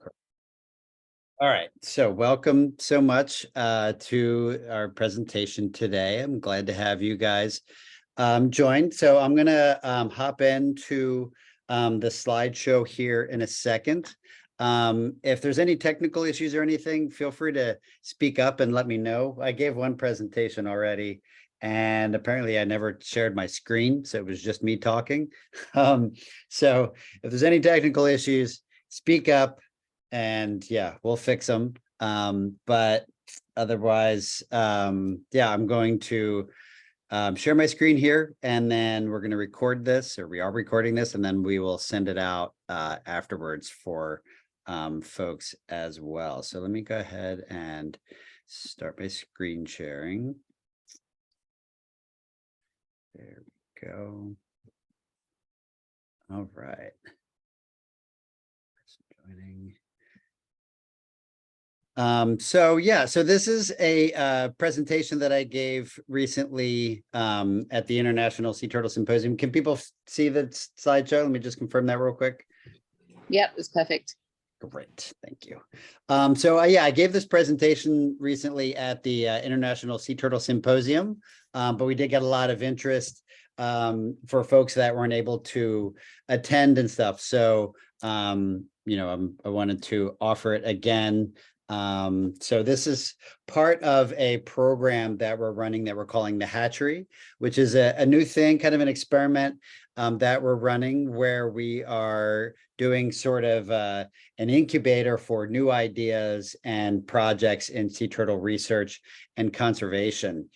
Record. All right, so welcome so much to our presentation today. I'm glad to have you guys join. So I'm going to hop into the slideshow here in a second. If there's any technical issues or anything, feel free to speak up and let me know. I gave one presentation already, and apparently I never shared my screen, so it was just me talking. So if there's any technical issues, speak up. And yeah, we'll fix them. But otherwise, yeah, I'm going to share my screen here, and then we're going to record this, or we are recording this, and then we will send it out afterwards for folks as well. So let me go ahead and start my screen sharing. There we go. All right. Joining. So this is a presentation that I gave recently at the International Sea Turtle Symposium. Can people see the slideshow? Let me just confirm that real quick. Yep, it's perfect. Great, thank you. I gave this presentation recently at the International Sea Turtle Symposium, but we did get a lot of interest for folks that weren't able to attend and stuff. So I wanted to offer it again. So this is part of a program that we're running that we're calling the Hatchery, which is a new thing, kind of an experiment that we're running, where we are doing sort of an incubator for new ideas and projects in sea turtle research and conservation.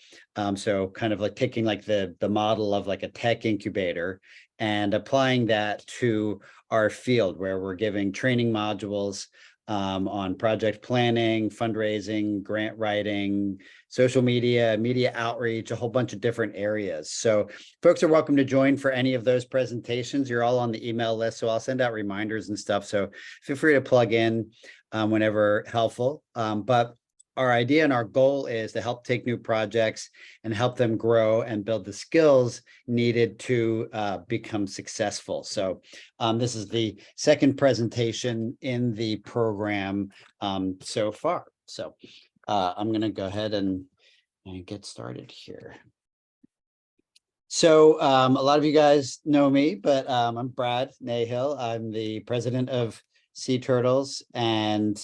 So kind of like taking like the model of like a tech incubator and applying that to our field, where we're giving training modules on project planning, fundraising, grant writing, social media, media outreach, a whole bunch of different areas. So folks are welcome to join for any of those presentations. You're all on the email list, so I'll send out reminders and stuff. So feel free to plug in whenever helpful. But our idea and our goal is to help take new projects and help them grow and build the skills needed to become successful. So this is the second presentation in the program so far. So I'm going to go ahead and get started here. So a lot of you guys know me, but I'm Brad Nahill. I'm the president of Sea Turtles, and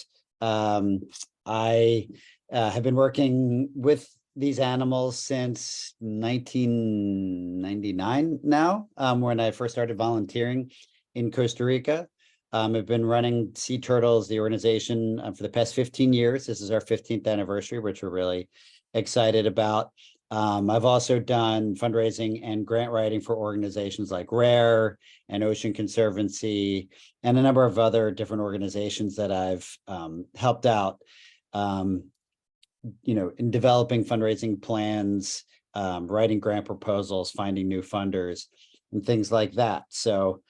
I have been working with these animals since 1999 now, when I first started volunteering in Costa Rica. I've been running Sea Turtles, the organization, for the past 15 years. This is our 15th anniversary, which we're really excited about. I've also done fundraising and grant writing for organizations like RARE and Ocean Conservancy, and a number of other different organizations that I've helped out, in developing fundraising plans, writing grant proposals, finding new funders, and things like that. So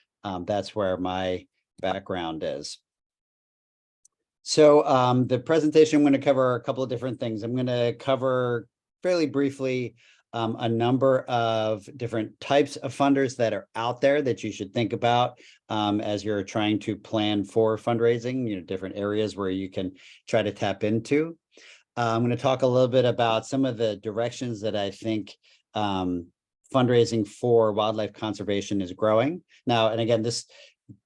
that's where my background is. So the presentation, I'm going to cover a couple of different things. I'm going to cover fairly briefly a number of different types of funders that are out there that you should think about as you're trying to plan for fundraising, different areas where you can try to tap into. I'm going to talk a little bit about some of the directions that I think fundraising for wildlife conservation is growing. Now, and again, this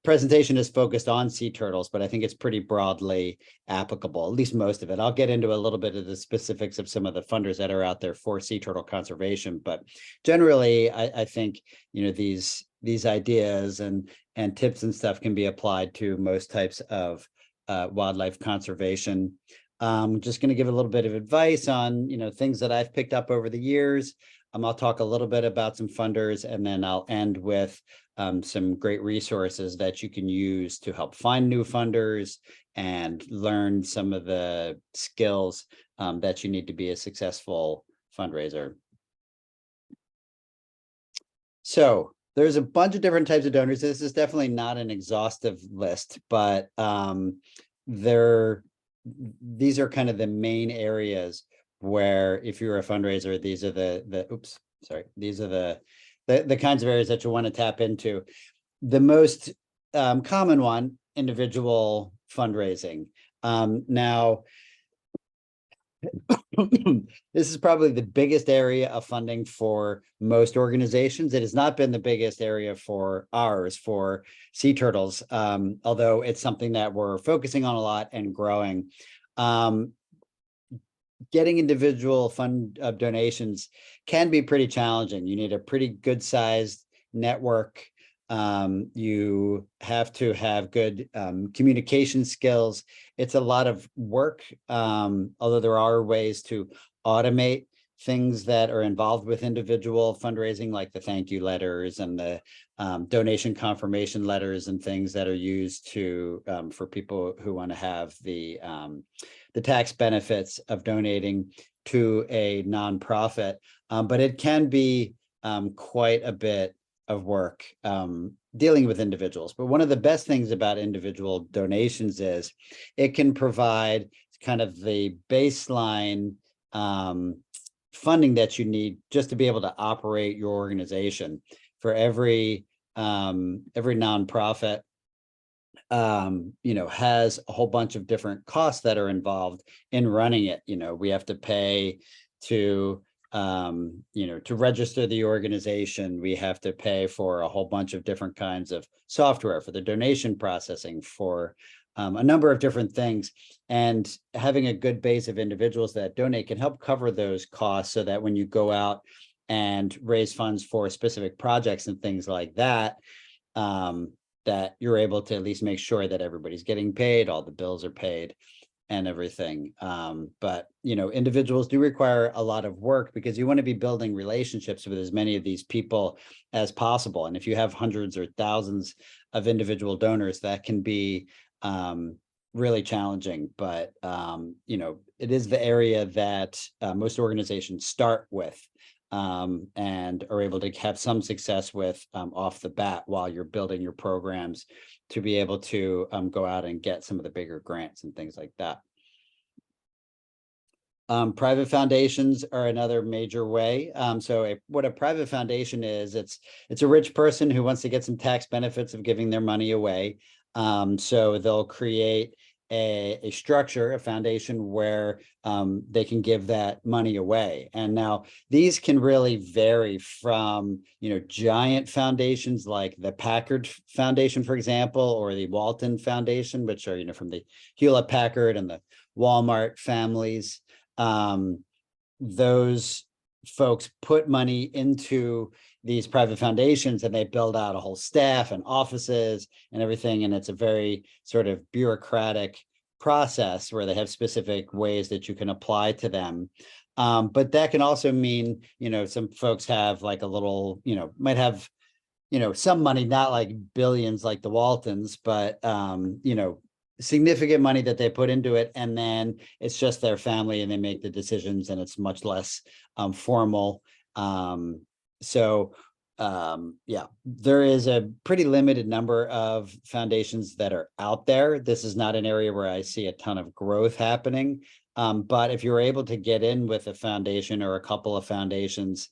presentation is focused on sea turtles, but I think it's pretty broadly applicable, at least most of it. I'll get into a little bit of the specifics of some of the funders that are out there for sea turtle conservation, but generally, I think these ideas and tips and stuff can be applied to most types of wildlife conservation. I'm just going to give a little bit of advice on things that I've picked up over the years. I'll talk a little bit about some funders, and then I'll end with some great resources that you can use to help find new funders and learn some of the skills that you need to be a successful fundraiser. So there's a bunch of different types of donors. This is definitely not an exhaustive list, but these are kind of the main areas where, if you're a fundraiser, these are these are the kinds of areas that you want to tap into. The most common one, individual fundraising. Now, this is probably the biggest area of funding for most organizations. It has not been the biggest area for ours, for Sea Turtles, although it's something that we're focusing on a lot and growing. Getting individual fund donations can be pretty challenging. You need a pretty good sized network. You have to have good communication skills. It's a lot of work, although there are ways to automate things that are involved with individual fundraising, like the thank you letters and the donation confirmation letters and things that are used to for people who want to have the tax benefits of donating to a nonprofit. But it can be quite a bit of work dealing with individuals. But one of the best things about individual donations is it can provide kind of the baseline funding that you need just to be able to operate your organization. For every nonprofit, has a whole bunch of different costs that are involved in running it. We have to pay to to register the organization. We have to pay for a whole bunch of different kinds of software for the donation processing, for a number of different things. And having a good base of individuals that donate can help cover those costs, so that when you go out and raise funds for specific projects and things like that, that you're able to at least make sure that everybody's getting paid, all the bills are paid and everything. But, individuals do require a lot of work, because you want to be building relationships with as many of these people as possible. And if you have hundreds or thousands of individual donors, that can be really challenging. But, it is the area that most organizations start with and are able to have some success with off the bat, while you're building your programs to be able to go out and get some of the bigger grants and things like that. Private foundations are another major way. What a private foundation is, it's a rich person who wants to get some tax benefits of giving their money away. So they'll create a structure, a foundation, where they can give that money away. And now these can really vary from, giant foundations like the Packard Foundation, for example, or the Walton Foundation, which are, from the Hewlett Packard and the Walmart families. Those folks put money into these private foundations, and they build out a whole staff and offices and everything. And it's a very sort of bureaucratic process where they have specific ways that you can apply to them. But that can also mean, some folks have like a little, might have, some money, not like billions like the Waltons, but, significant money that they put into it, and then it's just their family and they make the decisions, and it's much less formal. Yeah, there is a pretty limited number of foundations that are out there. This is not an area where I see a ton of growth happening. But if you're able to get in with a foundation or a couple of foundations,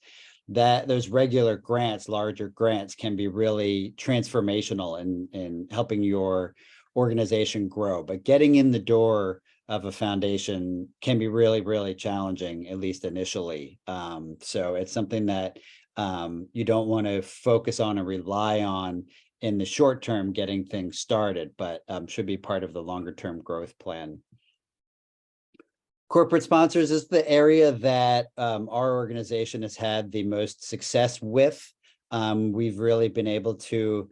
that those regular grants, larger grants, can be really transformational in helping your organization grow. But getting in the door of a foundation can be really, really challenging, at least initially. So it's something that you don't want to focus on or rely on in the short term getting things started, but should be part of the longer term growth plan. Corporate sponsors is the area that our organization has had the most success with. We've really been able to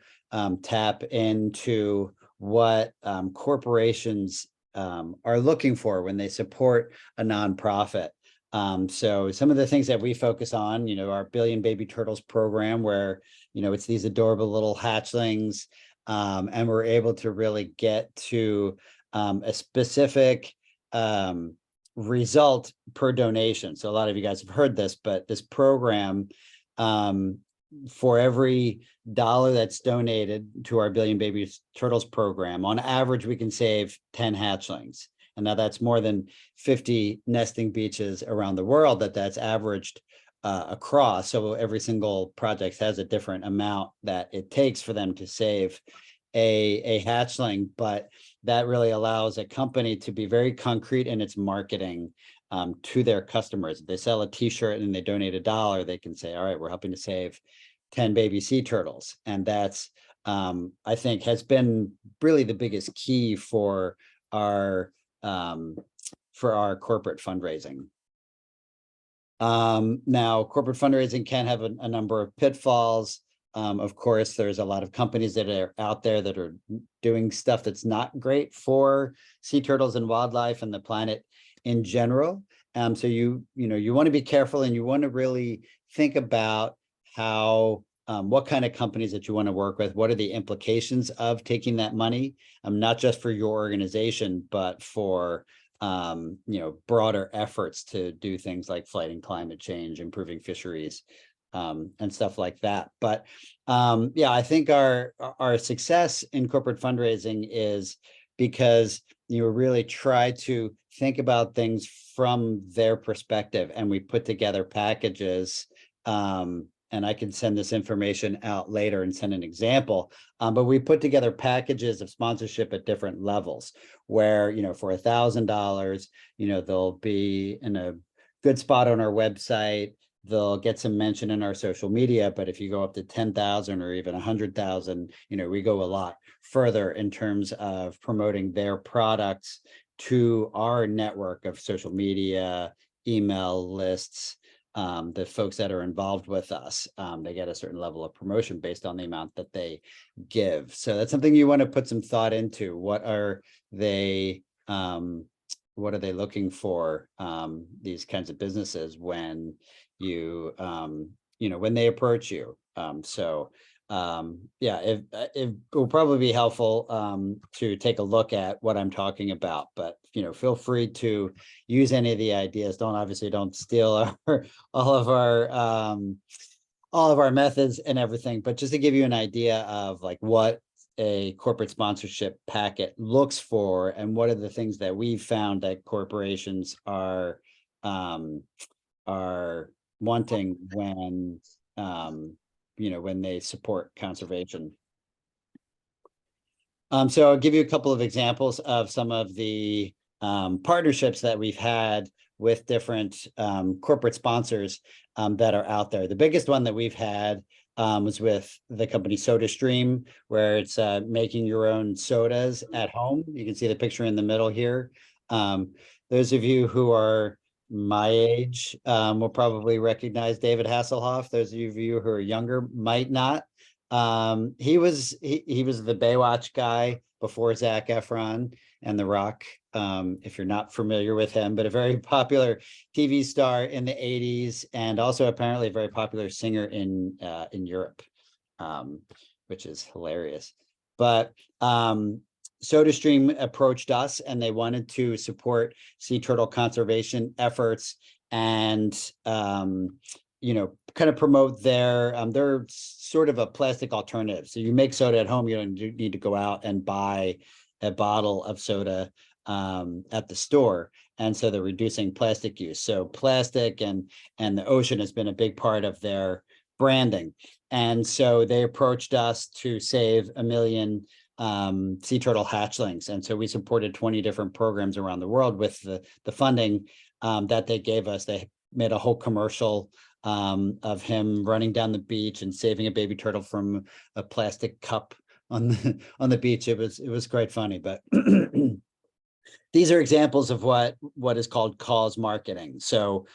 tap into what corporations are looking for when they support a nonprofit. So some of the things that we focus on, our Billion Baby Turtles program, where, it's these adorable little hatchlings, and we're able to really get to a specific result per donation. So a lot of you guys have heard this, but this program, for every dollar that's donated to our Billion Baby Turtles program, on average, we can save 10 hatchlings. And now that's more than 50 nesting beaches around the world that's averaged across. So every single project has a different amount that it takes for them to save a hatchling. But that really allows a company to be very concrete in its marketing to their customers. If they sell a t-shirt and they donate $1, they can say, all right, we're helping to save 10 baby sea turtles. And that's, I think, has been really the biggest key for our corporate fundraising. Now, corporate fundraising can have a number of pitfalls. Of course, there's a lot of companies that are out there that are doing stuff that's not great for sea turtles and wildlife and the planet in general. So you want to be careful, and you want to really think about how what kind of companies that you want to work with. What are the implications of taking that money, not just for your organization, but for broader efforts to do things like fighting climate change, improving fisheries, and stuff like that. But yeah, I think our success in corporate fundraising is because you really try to think about things from their perspective, and we put together packages. And I can send this information out later and send an example. But we put together packages of sponsorship at different levels, where, for $1,000, they'll be in a good spot on our website. They'll get some mention in our social media. But if you go up to 10,000 or even 100,000, we go a lot further in terms of promoting their products to our network of social media, email lists. The folks that are involved with us, they get a certain level of promotion based on the amount that they give. So that's something you want to put some thought into. What are they looking for, these kinds of businesses when when they approach you? Yeah, it will probably be helpful to take a look at what I'm talking about, but feel free to use any of the ideas. Don't steal all of our methods and everything, but just to give you an idea of like what a corporate sponsorship packet looks for, and what are the things that we've found that corporations are wanting when when they support conservation. So I'll give you a couple of examples of some of the partnerships that we've had with different corporate sponsors that are out there. The biggest one that we've had was with the company SodaStream, where it's making your own sodas at home. You can see the picture in the middle here. Those of you who are my age will probably recognize David Hasselhoff. Those of you who are younger might not. He was the Baywatch guy before Zac Efron and The Rock, if you're not familiar with him, but a very popular TV star in the 80s, and also apparently a very popular singer in Europe, which is hilarious. But SodaStream approached us, and they wanted to support sea turtle conservation efforts, and kind of promote they're sort of a plastic alternative. So you make soda at home, you don't need to go out and buy a bottle of soda at the store. And so they're reducing plastic use. So plastic and the ocean has been a big part of their branding. And so they approached us to save 1 million sea turtle hatchlings. And so we supported 20 different programs around the world with the funding that they gave us. They made a whole commercial of him running down the beach and saving a baby turtle from a plastic cup on the beach. It was quite funny, but these are examples of what is called cause marketing. So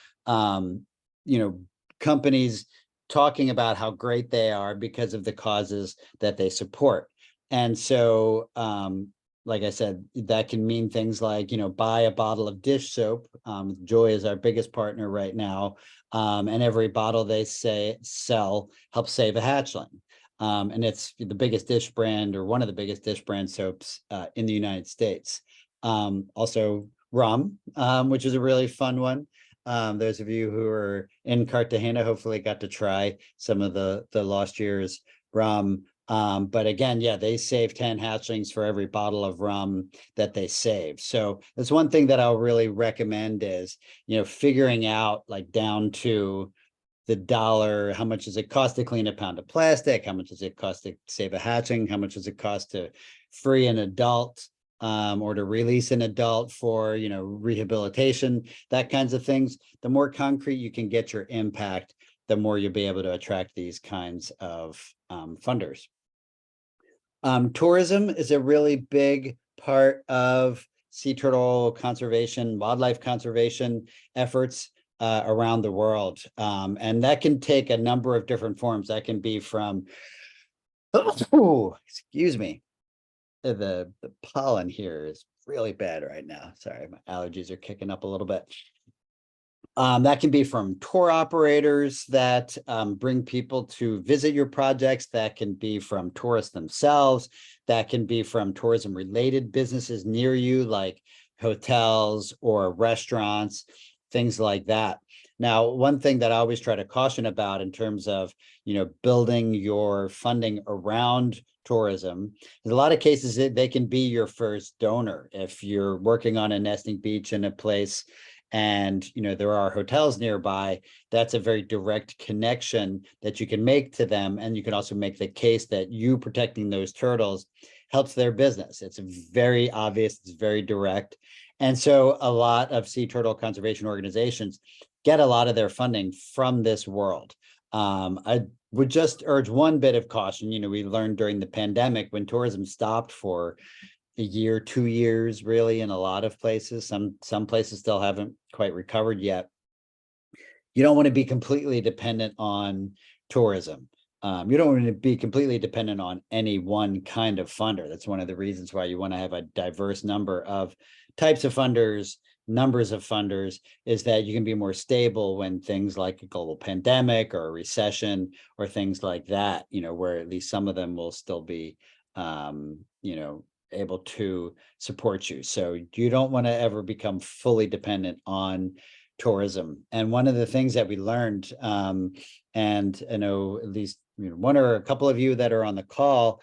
companies talking about how great they are because of the causes that they support. And so like I said, that can mean things like, buy a bottle of dish soap. Joy is our biggest partner right now. And every bottle they sell helps save a hatchling. And it's the biggest dish brand, or one of the biggest dish brand soaps in the United States. Also rum, which is a really fun one. Those of you who are in Cartagena hopefully got to try some of the Lost Years rum. But again, yeah, they save 10 hatchlings for every bottle of rum that they save. So that's one thing that I'll really recommend is, figuring out like down to the dollar, how much does it cost to clean a pound of plastic? How much does it cost to save a hatchling? How much does it cost to free an adult or to release an adult for, rehabilitation, that kinds of things. The more concrete you can get your impact, the more you'll be able to attract these kinds of funders. Tourism is a really big part of sea turtle conservation, wildlife conservation efforts around the world. And that can take a number of different forms. That can be from, oh, excuse me, the pollen here is really bad right now. Sorry, my allergies are kicking up a little bit. That can be from tour operators that bring people to visit your projects. That can be from tourists themselves. That can be from tourism related businesses near you, like hotels or restaurants, things like that. Now, one thing that I always try to caution about in terms of, building your funding around tourism, in a lot of cases, they can be your first donor. If you're working on a nesting beach in a place and there are hotels nearby, that's a very direct connection that you can make to them. And you can also make the case that you protecting those turtles helps their business. It's very obvious, it's very direct. And so a lot of sea turtle conservation organizations get a lot of their funding from this world. I would just urge one bit of caution. We learned during the pandemic when tourism stopped for a year, 2 years, really, in a lot of places. Some places still haven't quite recovered yet. You don't want to be completely dependent on tourism. You don't want to be completely dependent on any one kind of funder. That's one of the reasons why you want to have a diverse number of types of funders, numbers of funders, is that you can be more stable when things like a global pandemic or a recession or things like that, where at least some of them will still be, able to support you. So you don't want to ever become fully dependent on tourism. And one of the things that we learned, and I know at least one or a couple of you that are on the call,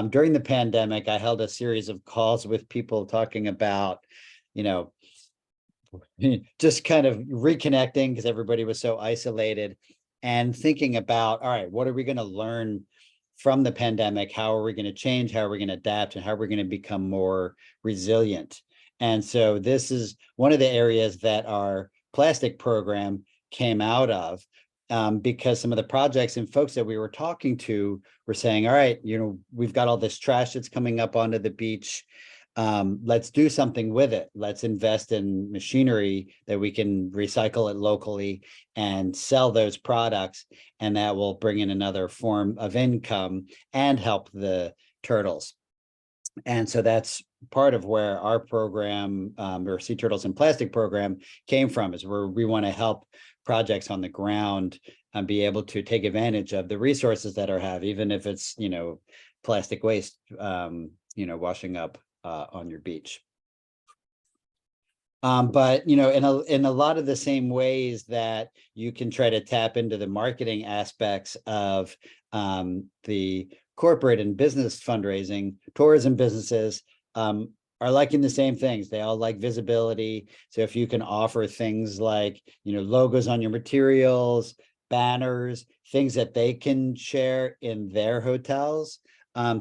during the pandemic, I held a series of calls with people talking about, just kind of reconnecting because everybody was so isolated, and thinking about, all right, what are we going to learn from the pandemic? How are we going to change? How are we going to adapt? And how are we going to become more resilient? And so this is one of the areas that our plastic program came out of, because some of the projects and folks that we were talking to were saying, all right, we've got all this trash that's coming up onto the beach. Let's do something with it. Let's invest in machinery that we can recycle it locally and sell those products. And that will bring in another form of income and help the turtles. And so that's part of where our program, or Sea Turtles in Plastic program, came from, is where we want to help projects on the ground and be able to take advantage of the resources that are have, even if it's, plastic waste, washing up on your beach. But in a lot of the same ways that you can try to tap into the marketing aspects of the corporate and business fundraising, tourism businesses are liking the same things. They all like visibility. So if you can offer things like logos on your materials, banners, things that they can share in their hotels,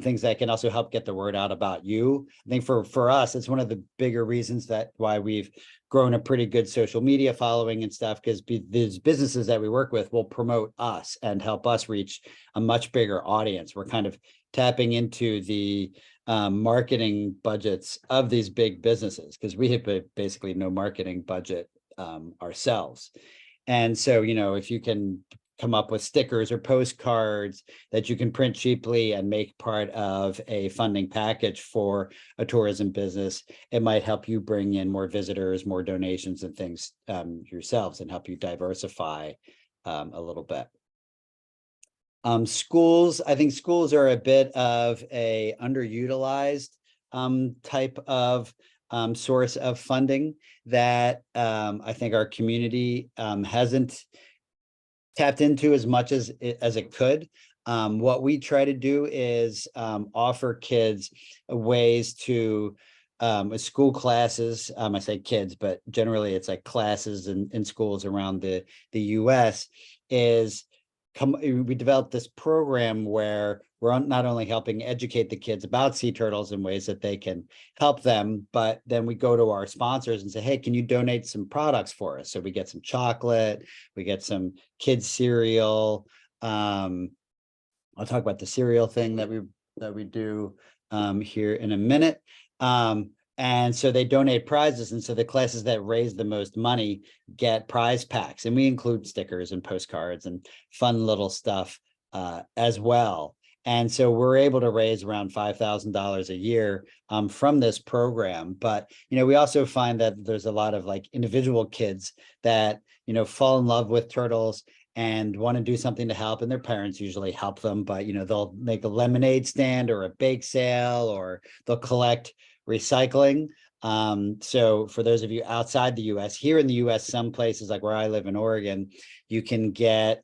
things that can also help get the word out about you. I think for us, it's one of the bigger reasons that why we've grown a pretty good social media following and stuff, because these businesses that we work with will promote us and help us reach a much bigger audience. We're kind of tapping into the marketing budgets of these big businesses, because we have basically no marketing budget ourselves. And so, if you can come up with stickers or postcards that you can print cheaply and make part of a funding package for a tourism business, it might help you bring in more visitors, more donations and things yourselves, and help you diversify a little bit. Schools, I think schools are a bit of a underutilized type of source of funding that I think our community hasn't tapped into as much as it could. What we try to do is offer kids ways to school classes. I say kids, but generally it's like classes in schools around the US, is we developed this program where we're not only helping educate the kids about sea turtles in ways that they can help them, but then we go to our sponsors and say, hey, can you donate some products for us? So we get some chocolate, we get some kids cereal. I'll talk about the cereal thing that we do here in a minute. And so they donate prizes. And so the classes that raise the most money get prize packs. And we include stickers and postcards and fun little stuff as well. And so we're able to raise around $5,000 a year from this program. But, we also find that there's a lot of like individual kids that, fall in love with turtles and want to do something to help, and their parents usually help them, but they'll make a lemonade stand or a bake sale, or they'll collect recycling. So for those of you outside the US, here in the US, some places like where I live in Oregon, you can get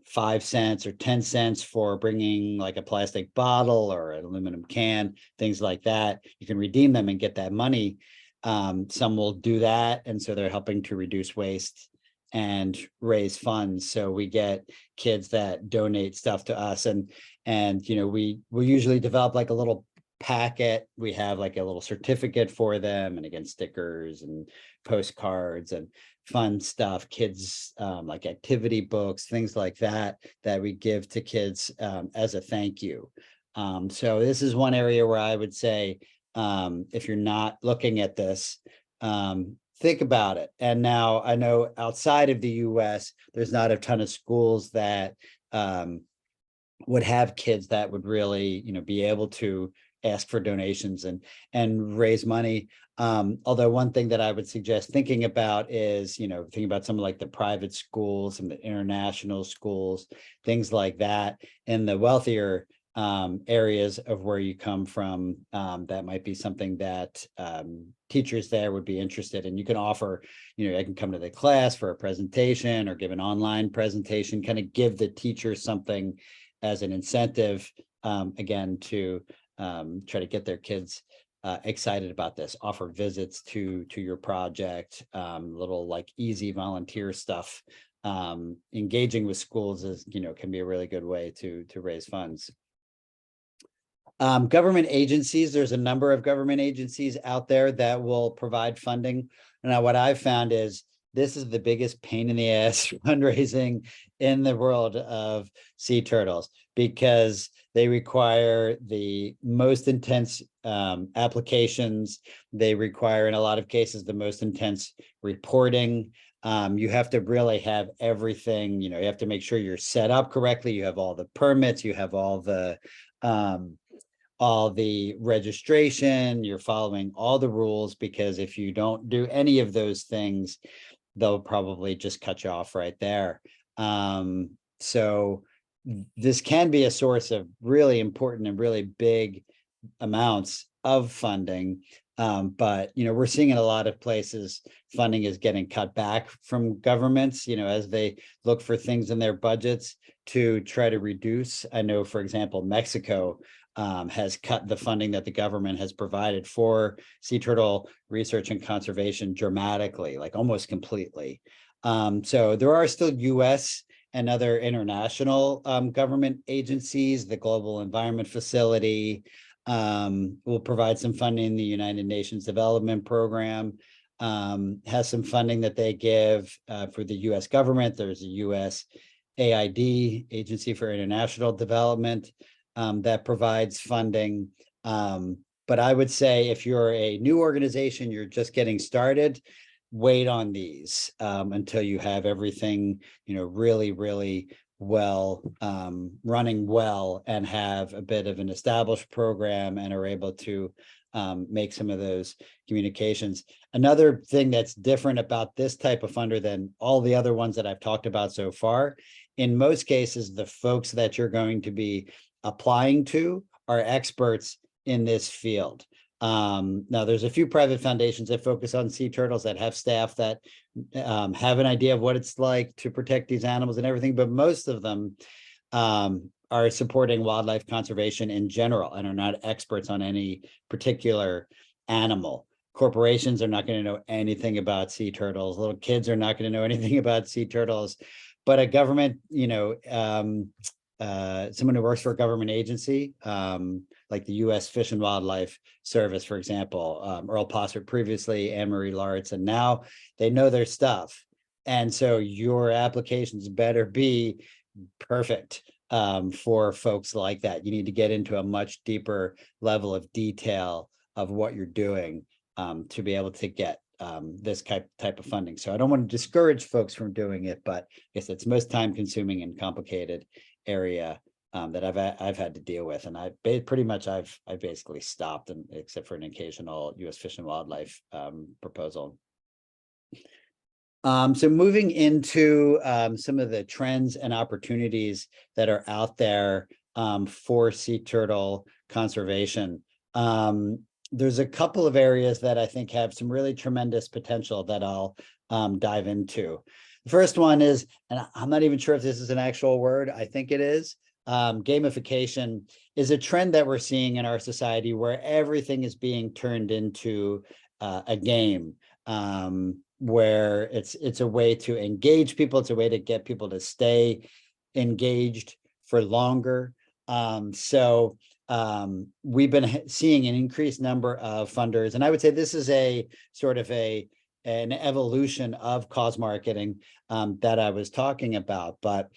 5 cents or 10 cents for bringing like a plastic bottle or an aluminum can, things like that. You can redeem them and get that money. Some will do that, and so they're helping to reduce waste and raise funds. So we get kids that donate stuff to us, and we usually develop like a little packet. We have like a little certificate for them, and again, stickers and postcards and fun stuff, kids like activity books, things like that we give to kids as a thank you. So this is one area where I would say, if you're not looking at this, think about it. And now I know outside of the US, there's not a ton of schools that would have kids that would really, be able to ask for donations and raise money. Although one thing that I would suggest thinking about is, thinking about some of like the private schools and the international schools, things like that, in the wealthier areas of where you come from. That might be something that teachers there would be interested in. You can offer, I can come to the class for a presentation or give an online presentation, kind of give the teacher something as an incentive, again, to try to get their kids excited about this. Offer visits to your project, little like easy volunteer stuff. Engaging with schools is, can be a really good way to raise funds. Government agencies, there's a number of government agencies out there that will provide funding. Now, what I've found is this is the biggest pain in the ass fundraising in the world of sea turtles, because they require the most intense applications. They require, in a lot of cases, the most intense reporting. You have to really have everything, you have to make sure you're set up correctly. You have all the permits, you have all the registration, you're following all the rules, because if you don't do any of those things, they'll probably just cut you off right there. So this can be a source of really important and really big amounts of funding. But, we're seeing in a lot of places, funding is getting cut back from governments, as they look for things in their budgets to try to reduce. I know, for example, Mexico has cut the funding that the government has provided for sea turtle research and conservation dramatically, like almost completely. So there are still US and other international government agencies. The Global Environment Facility will provide some funding. The United Nations Development Program has some funding that they give for the US government. There's a US AID, Agency for International Development, that provides funding. But I would say if you're a new organization, you're just getting started, wait on these until you have everything, really, really well, running well, and have a bit of an established program and are able to make some of those communications. Another thing that's different about this type of funder than all the other ones that I've talked about so far, in most cases, the folks that you're going to be applying to are experts in this field. Now, there's a few private foundations that focus on sea turtles that have staff that have an idea of what it's like to protect these animals and everything, but most of them are supporting wildlife conservation in general and are not experts on any particular animal. Corporations are not going to know anything about sea turtles. Little kids are not going to know anything about sea turtles. but a government, someone who works for a government agency, like the U.S. Fish and Wildlife Service, for example, Earl Posser previously, Anne Marie Laritz, and now they know their stuff. And so your applications better be perfect for folks like that. You need to get into a much deeper level of detail of what you're doing to be able to get this type of funding. So I don't want to discourage folks from doing it, but I guess it's most time consuming and complicated area that I've had to deal with. And I've basically stopped, and except for an occasional U.S. Fish and Wildlife proposal. So moving into some of the trends and opportunities that are out there for sea turtle conservation. There's a couple of areas that I think have some really tremendous potential that I'll dive into. The first one is, and I'm not even sure if this is an actual word, I think it is, gamification is a trend that we're seeing in our society where everything is being turned into a game. Where it's a way to engage people, it's a way to get people to stay engaged for longer. So we've been seeing an increased number of funders, and I would say this is a sort of an evolution of cause marketing that I was talking about. But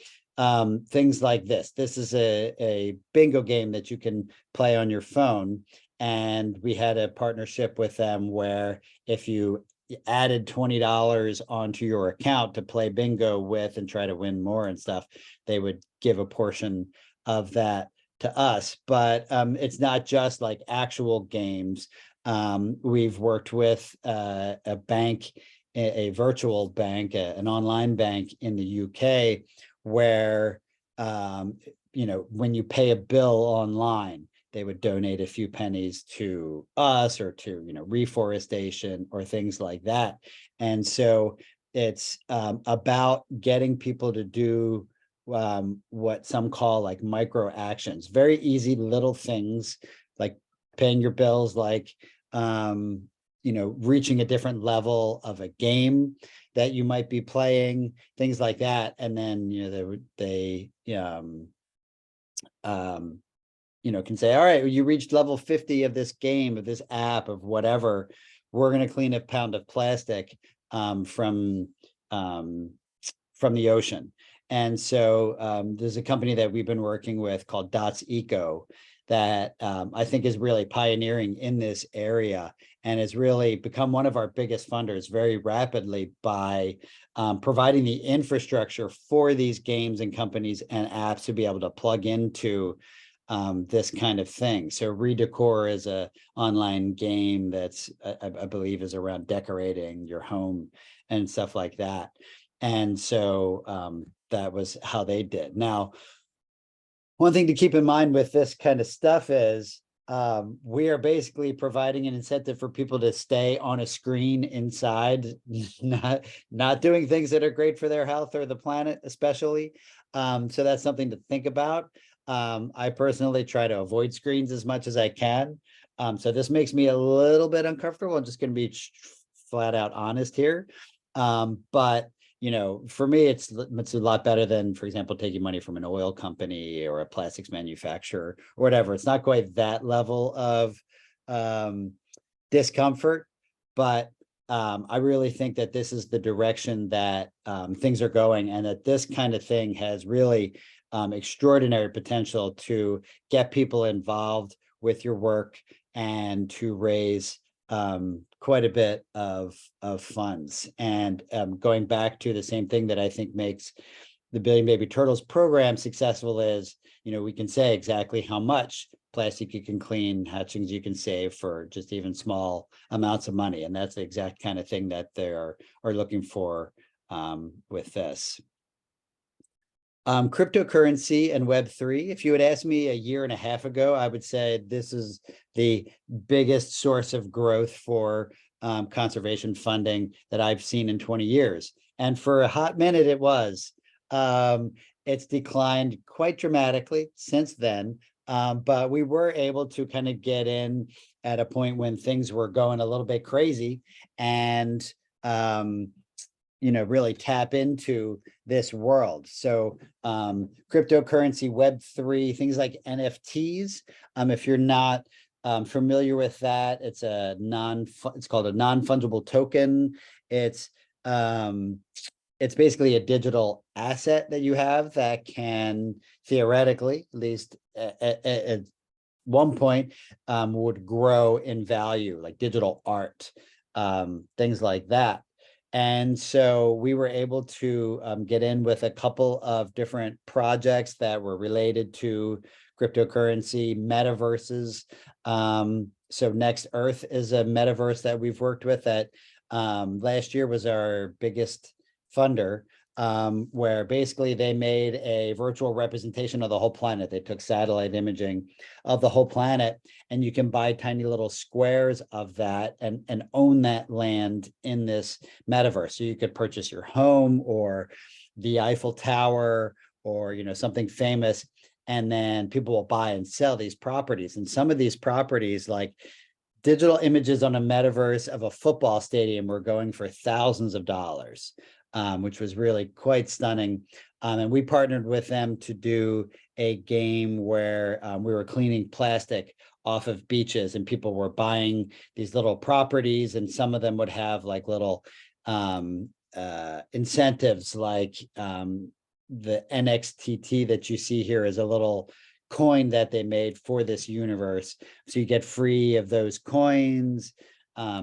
things like this is a bingo game that you can play on your phone, and we had a partnership with them where if you added $20 onto your account to play bingo with and try to win more and stuff, they would give a portion of that to us. But it's not just like actual games. We've worked with a bank, a virtual bank, an online bank in the UK, where when you pay a bill online, they would donate a few pennies to us or to reforestation or things like that. And so it's about getting people to do what some call like micro actions, very easy little things like paying your bills, like reaching a different level of a game that you might be playing, things like that. And then they can say, all right, you reached level 50 of this game, of this app, of whatever, we're going to clean a pound of plastic from the ocean. And so there's a company that we've been working with called Dots Eco that I think is really pioneering in this area and has really become one of our biggest funders very rapidly by providing the infrastructure for these games and companies and apps to be able to plug into this kind of thing. So Redecor is a online game that's I believe is around decorating your home and stuff like that. And so that was how they did. Now, one thing to keep in mind with this kind of stuff is we are basically providing an incentive for people to stay on a screen inside, not doing things that are great for their health or the planet, especially. So that's something to think about. I personally try to avoid screens as much as I can. So this makes me a little bit uncomfortable. I'm just going to be flat out honest here. But for me, it's a lot better than, for example, taking money from an oil company or a plastics manufacturer or whatever. It's not quite that level of discomfort, but I really think that this is the direction that things are going, and that this kind of thing has really extraordinary potential to get people involved with your work and to raise quite a bit of funds. And going back to the same thing that I think makes the Billion Baby Turtles program successful is, we can say exactly how much plastic you can clean, hatchings you can save for just even small amounts of money. And that's the exact kind of thing that they are looking for with this. Cryptocurrency and Web3. If you had asked me a year and a half ago, I would say this is the biggest source of growth for conservation funding that I've seen in 20 years. And for a hot minute, it was. It's declined quite dramatically since then. But we were able to kind of get in at a point when things were going a little bit crazy. And really tap into this world. So cryptocurrency, Web3, things like NFTs. If you're not familiar with that, it's called a non-fungible token. It's basically a digital asset that you have that can theoretically, at least at one point, would grow in value, like digital art, things like that. And so we were able to get in with a couple of different projects that were related to cryptocurrency, metaverses. So Next Earth is a metaverse that we've worked with that last year was our biggest funder, where basically they made a virtual representation of the whole planet. They took satellite imaging of the whole planet, and you can buy tiny little squares of that and own that land in this metaverse. So you could purchase your home or the Eiffel Tower or something famous, and then people will buy and sell these properties. And some of these properties, like digital images on a metaverse of a football stadium, were going for thousands of dollars. Which was really quite stunning. And we partnered with them to do a game where we were cleaning plastic off of beaches, and people were buying these little properties, and some of them would have like little incentives, like the NXTT that you see here is a little coin that they made for this universe. So you get free of those coins,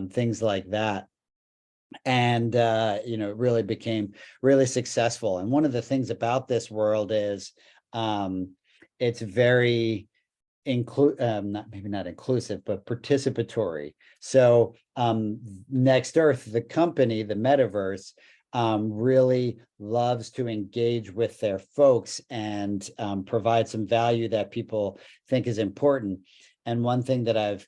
things like that. And it really became really successful. And one of the things about this world is it's very not inclusive, but participatory. So Next Earth, the company, the metaverse, really loves to engage with their folks and provide some value that people think is important. And one thing that I've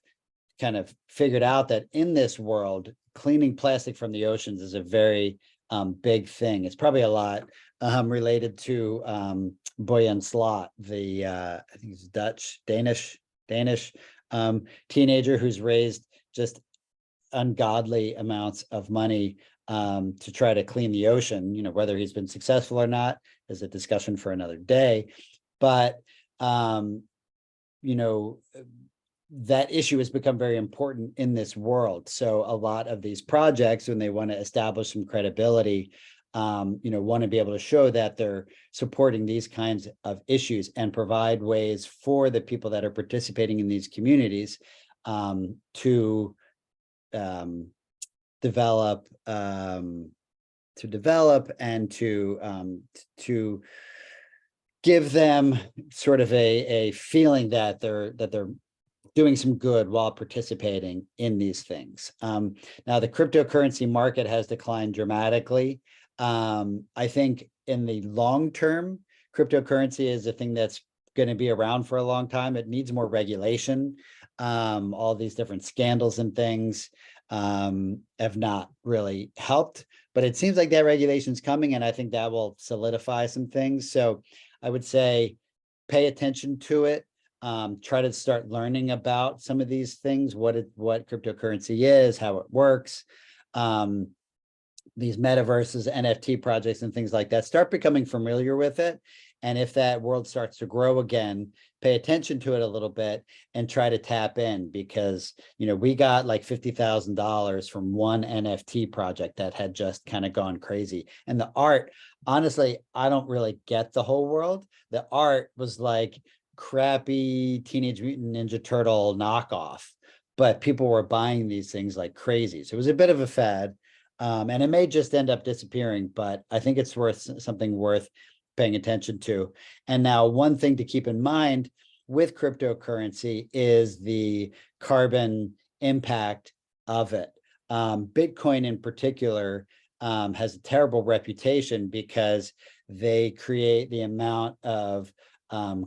kind of figured out, that in this world, cleaning plastic from the oceans is a very big thing. It's probably a lot related to Boyan Slot, the I think he's Danish teenager who's raised just ungodly amounts of money to try to clean the ocean. Whether he's been successful or not is a discussion for another day. But that issue has become very important in this world. So a lot of these projects, when they want to establish some credibility, want to be able to show that they're supporting these kinds of issues and provide ways for the people that are participating in these communities to develop and to give them sort of a feeling that they're doing some good while participating in these things. Now, the cryptocurrency market has declined dramatically. I think in the long term, cryptocurrency is a thing that's going to be around for a long time. It needs more regulation. All these different scandals and things have not really helped, but it seems like that regulation is coming, and I think that will solidify some things. So I would say pay attention to it. Try to start learning about some of these things, what cryptocurrency is, how it works, these metaverses, NFT projects, and things like that. Start becoming familiar with it. And if that world starts to grow again, pay attention to it a little bit and try to tap in, because, we got like $50,000 from one NFT project that had just kind of gone crazy. And the art, honestly, I don't really get the whole world. The art was like crappy Teenage Mutant Ninja Turtle knockoff, but people were buying these things like crazy. So it was a bit of a fad, and it may just end up disappearing, but I think it's something worth paying attention to. And now, one thing to keep in mind with cryptocurrency is the carbon impact of it. Bitcoin in particular has a terrible reputation because they create the amount of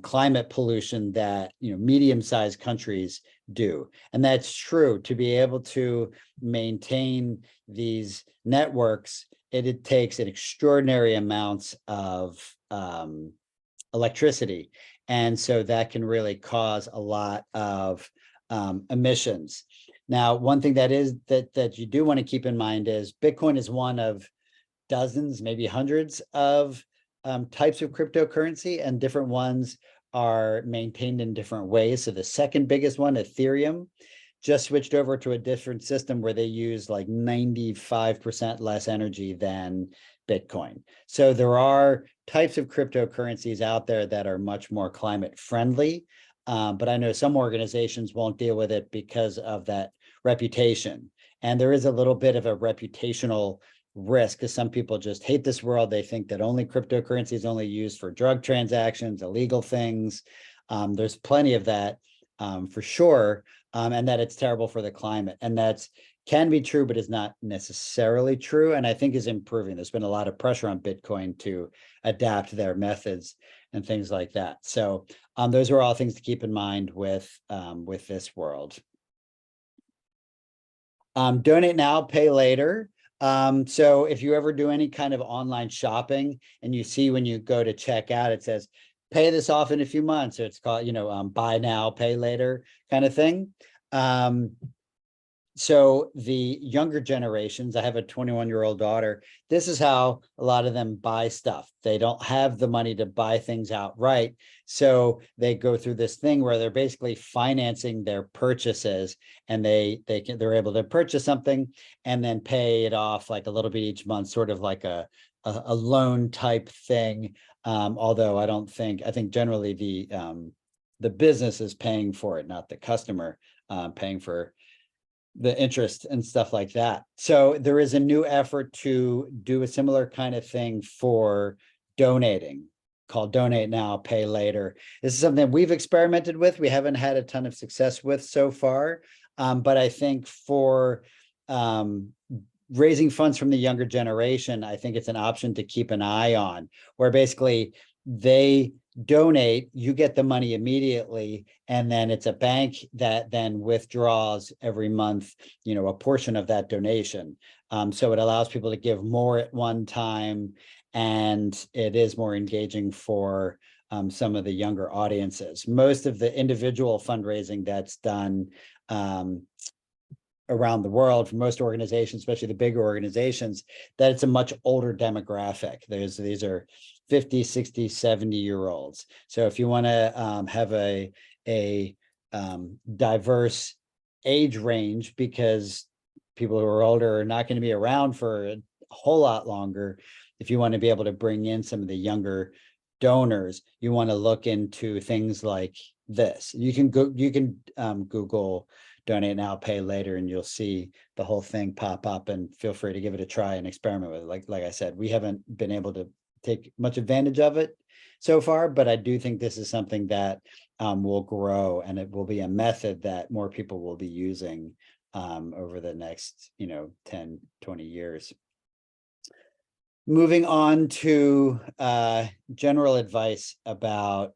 climate pollution that medium-sized countries do. And that's true. To be able to maintain these networks, it takes an extraordinary amounts of electricity, and so that can really cause a lot of emissions. Now, one thing that you do want to keep in mind is Bitcoin is one of dozens, maybe hundreds of types of cryptocurrency, and different ones are maintained in different ways. So the second biggest one, Ethereum, just switched over to a different system where they use like 95% less energy than Bitcoin. So there are types of cryptocurrencies out there that are much more climate friendly. But I know some organizations won't deal with it because of that reputation. And there is a little bit of a reputational risk because some people just hate this world. They think that only cryptocurrency is only used for drug transactions, illegal things. There's plenty of that for sure. And that it's terrible for the climate. And that's can be true, but is not necessarily true. And I think is improving. There's been a lot of pressure on Bitcoin to adapt their methods and things like that. So those are all things to keep in mind with this world. Donate now, pay later. So if you ever do any kind of online shopping and you see when you go to check out, it says, pay this off in a few months, or it's called, buy now, pay later kind of thing. So the younger generations, I have a 21-year-old daughter. This is how a lot of them buy stuff. They don't have the money to buy things outright. So they go through this thing where they're basically financing their purchases, and they're able to purchase something and then pay it off like a little bit each month, sort of like a loan type thing. Although I think generally the business is paying for it, not the customer paying for the interest and stuff like that. So there is a new effort to do a similar kind of thing for donating called Donate Now, Pay Later. This is something we've experimented with. We haven't had a ton of success with so far. But I think for raising funds from the younger generation, I think it's an option to keep an eye on, where basically they donate, you get the money immediately, and then it's a bank that then withdraws every month, a portion of that donation. So it allows people to give more at one time, and it is more engaging for some of the younger audiences. Most of the individual fundraising that's done around the world for most organizations, especially the bigger organizations, that it's a much older demographic. These are 50, 60, 70-year-olds. So if you want to have a diverse age range, because people who are older are not going to be around for a whole lot longer, if you want to be able to bring in some of the younger donors, you want to look into things like this. You can Google Donate Now, Pay Later, and you'll see the whole thing pop up, and feel free to give it a try and experiment with it. Like I said, we haven't been able to take much advantage of it so far, but I do think this is something that will grow, and it will be a method that more people will be using over the next 10, 20 years. Moving on to general advice about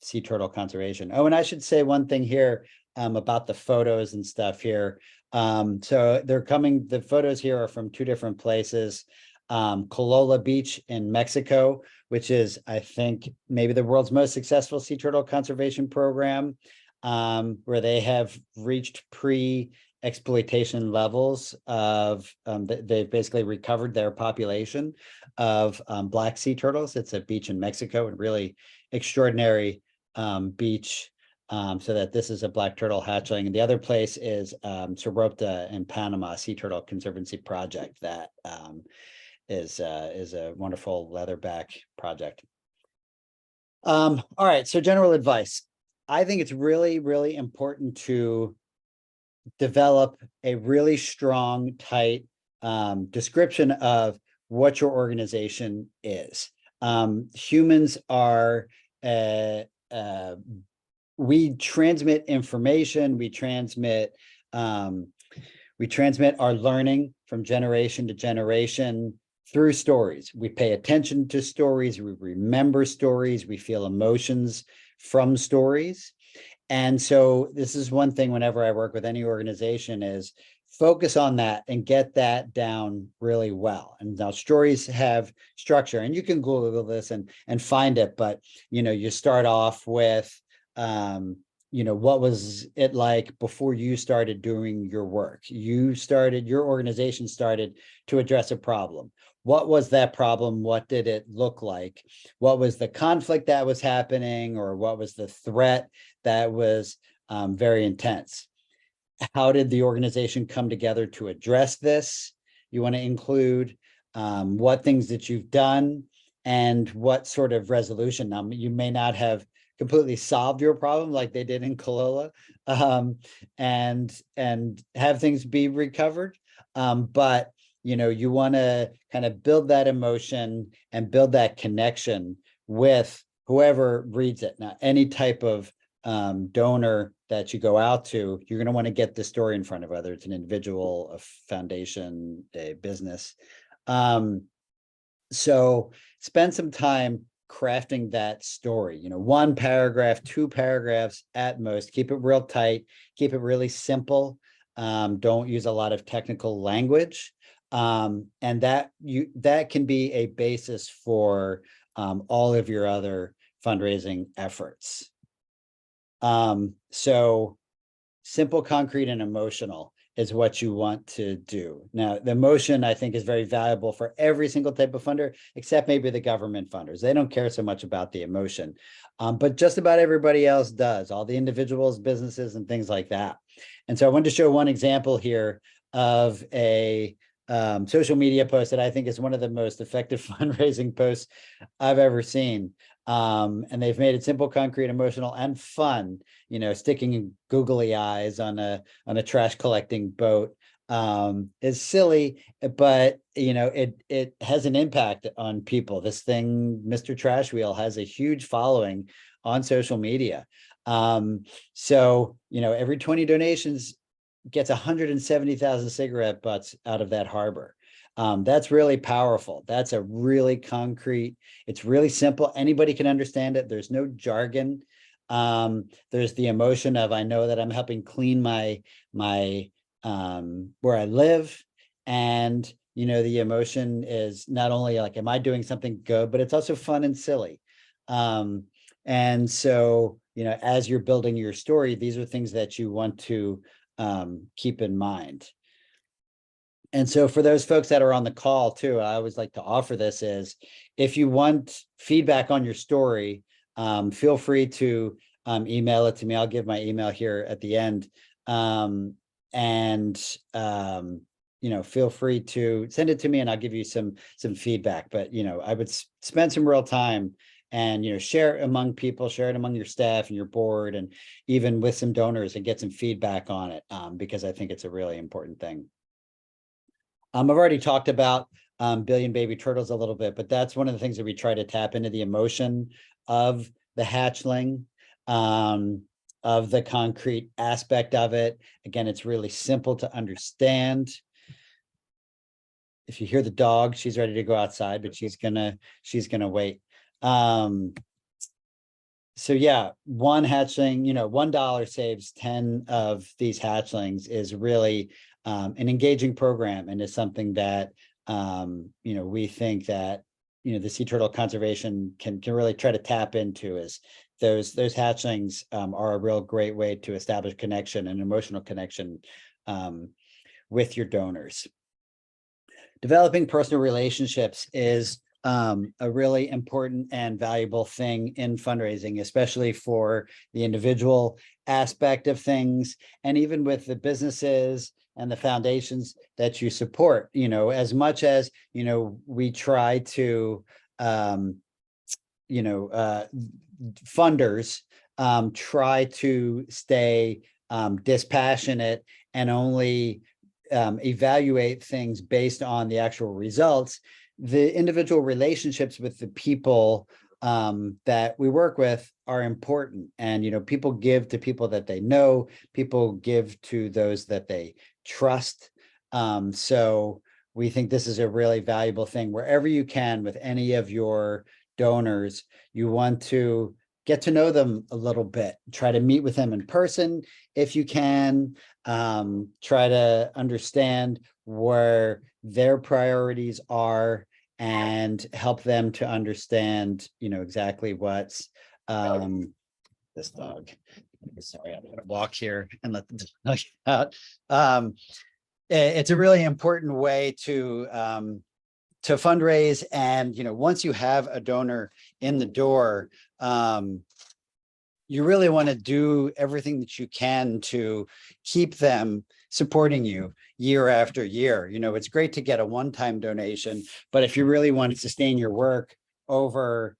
sea turtle conservation. Oh, and I should say one thing here about the photos and stuff here. So the photos here are from two different places. Colola Beach in Mexico, which is, I think, maybe the world's most successful sea turtle conservation program, where they have reached pre-exploitation levels of, they've basically recovered their population of black sea turtles. It's a beach in Mexico, and really extraordinary beach. So that this is a black turtle hatchling. And the other place is Soropta in Panama, Sea Turtle Conservancy Project that is a wonderful leatherback project. All right, so general advice. I think it's really, really important to develop a really strong, tight description of what your organization is. Humans are we transmit information, we transmit our learning from generation to generation through stories. We pay attention to stories, we remember stories, we feel emotions from stories. And so this is one thing whenever I work with any organization is focus on that and get that down really well. And now stories have structure, and you can Google this and find it, but you start off with what was it like before you started doing your work? Your organization started to address a problem. What was that problem? What did it look like? What was the conflict that was happening, or what was the threat that was very intense? How did the organization come together to address this? You want to include what things that you've done and what sort of resolution. Now, you may not have completely solved your problem like they did in Kalola, and have things be recovered. But you want to kind of build that emotion and build that connection with whoever reads it. Now, any type of donor that you go out to, you're going to want to get the story in front of, whether it's an individual, a foundation, a business. So spend some time crafting that story, 1 paragraph, 2 paragraphs at most. Keep it real tight, keep it really simple. Don't use a lot of technical language. And that can be a basis for all of your other fundraising efforts. So simple, concrete, and emotional is what you want to do. Now, the emotion, I think, is very valuable for every single type of funder, except maybe the government funders. They don't care so much about the emotion, but just about everybody else does, all the individuals, businesses, and things like that. And so I wanted to show one example here of a social media post that I think is one of the most effective fundraising posts I've ever seen. And they've made it simple, concrete, emotional, and fun. Sticking googly eyes on a trash collecting boat is silly, but it has an impact on people. This thing, Mr. Trash Wheel, has a huge following on social media. So every 20 donations gets 170,000 cigarette butts out of that harbor. That's really powerful. That's a really concrete, it's really simple. Anybody can understand it. There's no jargon. There's the emotion of, I know that I'm helping clean my where I live. And, the emotion is not only like, am I doing something good, but it's also fun and silly. And so, as you're building your story, these are things that you want to keep in mind. And so for those folks that are on the call too, I always like to offer this is, if you want feedback on your story, feel free to email it to me. I'll give my email here at the end. Feel free to send it to me and I'll give you some feedback. But, I would spend some real time and, share it among people, share it among your staff and your board, and even with some donors, and get some feedback on it, because I think it's a really important thing. I've already talked about Billion Baby Turtles a little bit, but that's one of the things that we try to tap into, the emotion of the hatchling, of the concrete aspect of it. Again, it's really simple to understand. If you hear the dog, she's ready to go outside, but she's gonna wait. So yeah, one hatchling, $1 saves 10 of these hatchlings, is really an engaging program, and is something that we think that the sea turtle conservation can really try to tap into. Is those hatchlings are a real great way to establish connection, an emotional connection with your donors. Developing personal relationships is a really important and valuable thing in fundraising, especially for the individual aspect of things, and even with the businesses and the foundations that you support. As much as we try to funders try to stay dispassionate and only evaluate things based on the actual results, the individual relationships with the people that we work with are important. And people give to people that they know, people give to those that they trust. So we think this is a really valuable thing. Wherever you can with any of your donors, you want to get to know them a little bit, try to meet with them in person if you can, try to understand where their priorities are, and help them to understand exactly what's this dog, Sorry, I'm gonna walk here and let the dog out. It's a really important way to fundraise. And, once you have a donor in the door, you really want to do everything that you can to keep them supporting you year after year. It's great to get a one-time donation, but if you really want to sustain your work over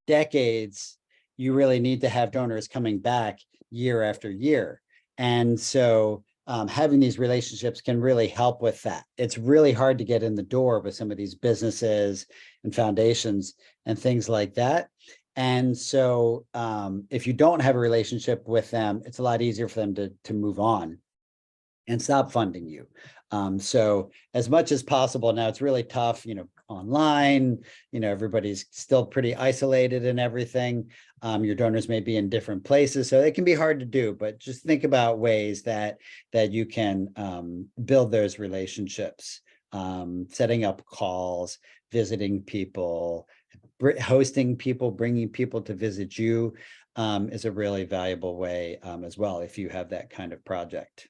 decades, you really need to have donors coming back year after year. And so having these relationships can really help with that. It's really hard to get in the door with some of these businesses and foundations and things like that. And so if you don't have a relationship with them, it's a lot easier for them to move on and stop funding you. So as much as possible, now it's really tough, online, everybody's still pretty isolated and everything. Your donors may be in different places, so it can be hard to do, but just think about ways that you can build those relationships, setting up calls, visiting people, hosting people, bringing people to visit you is a really valuable way as well if you have that kind of project.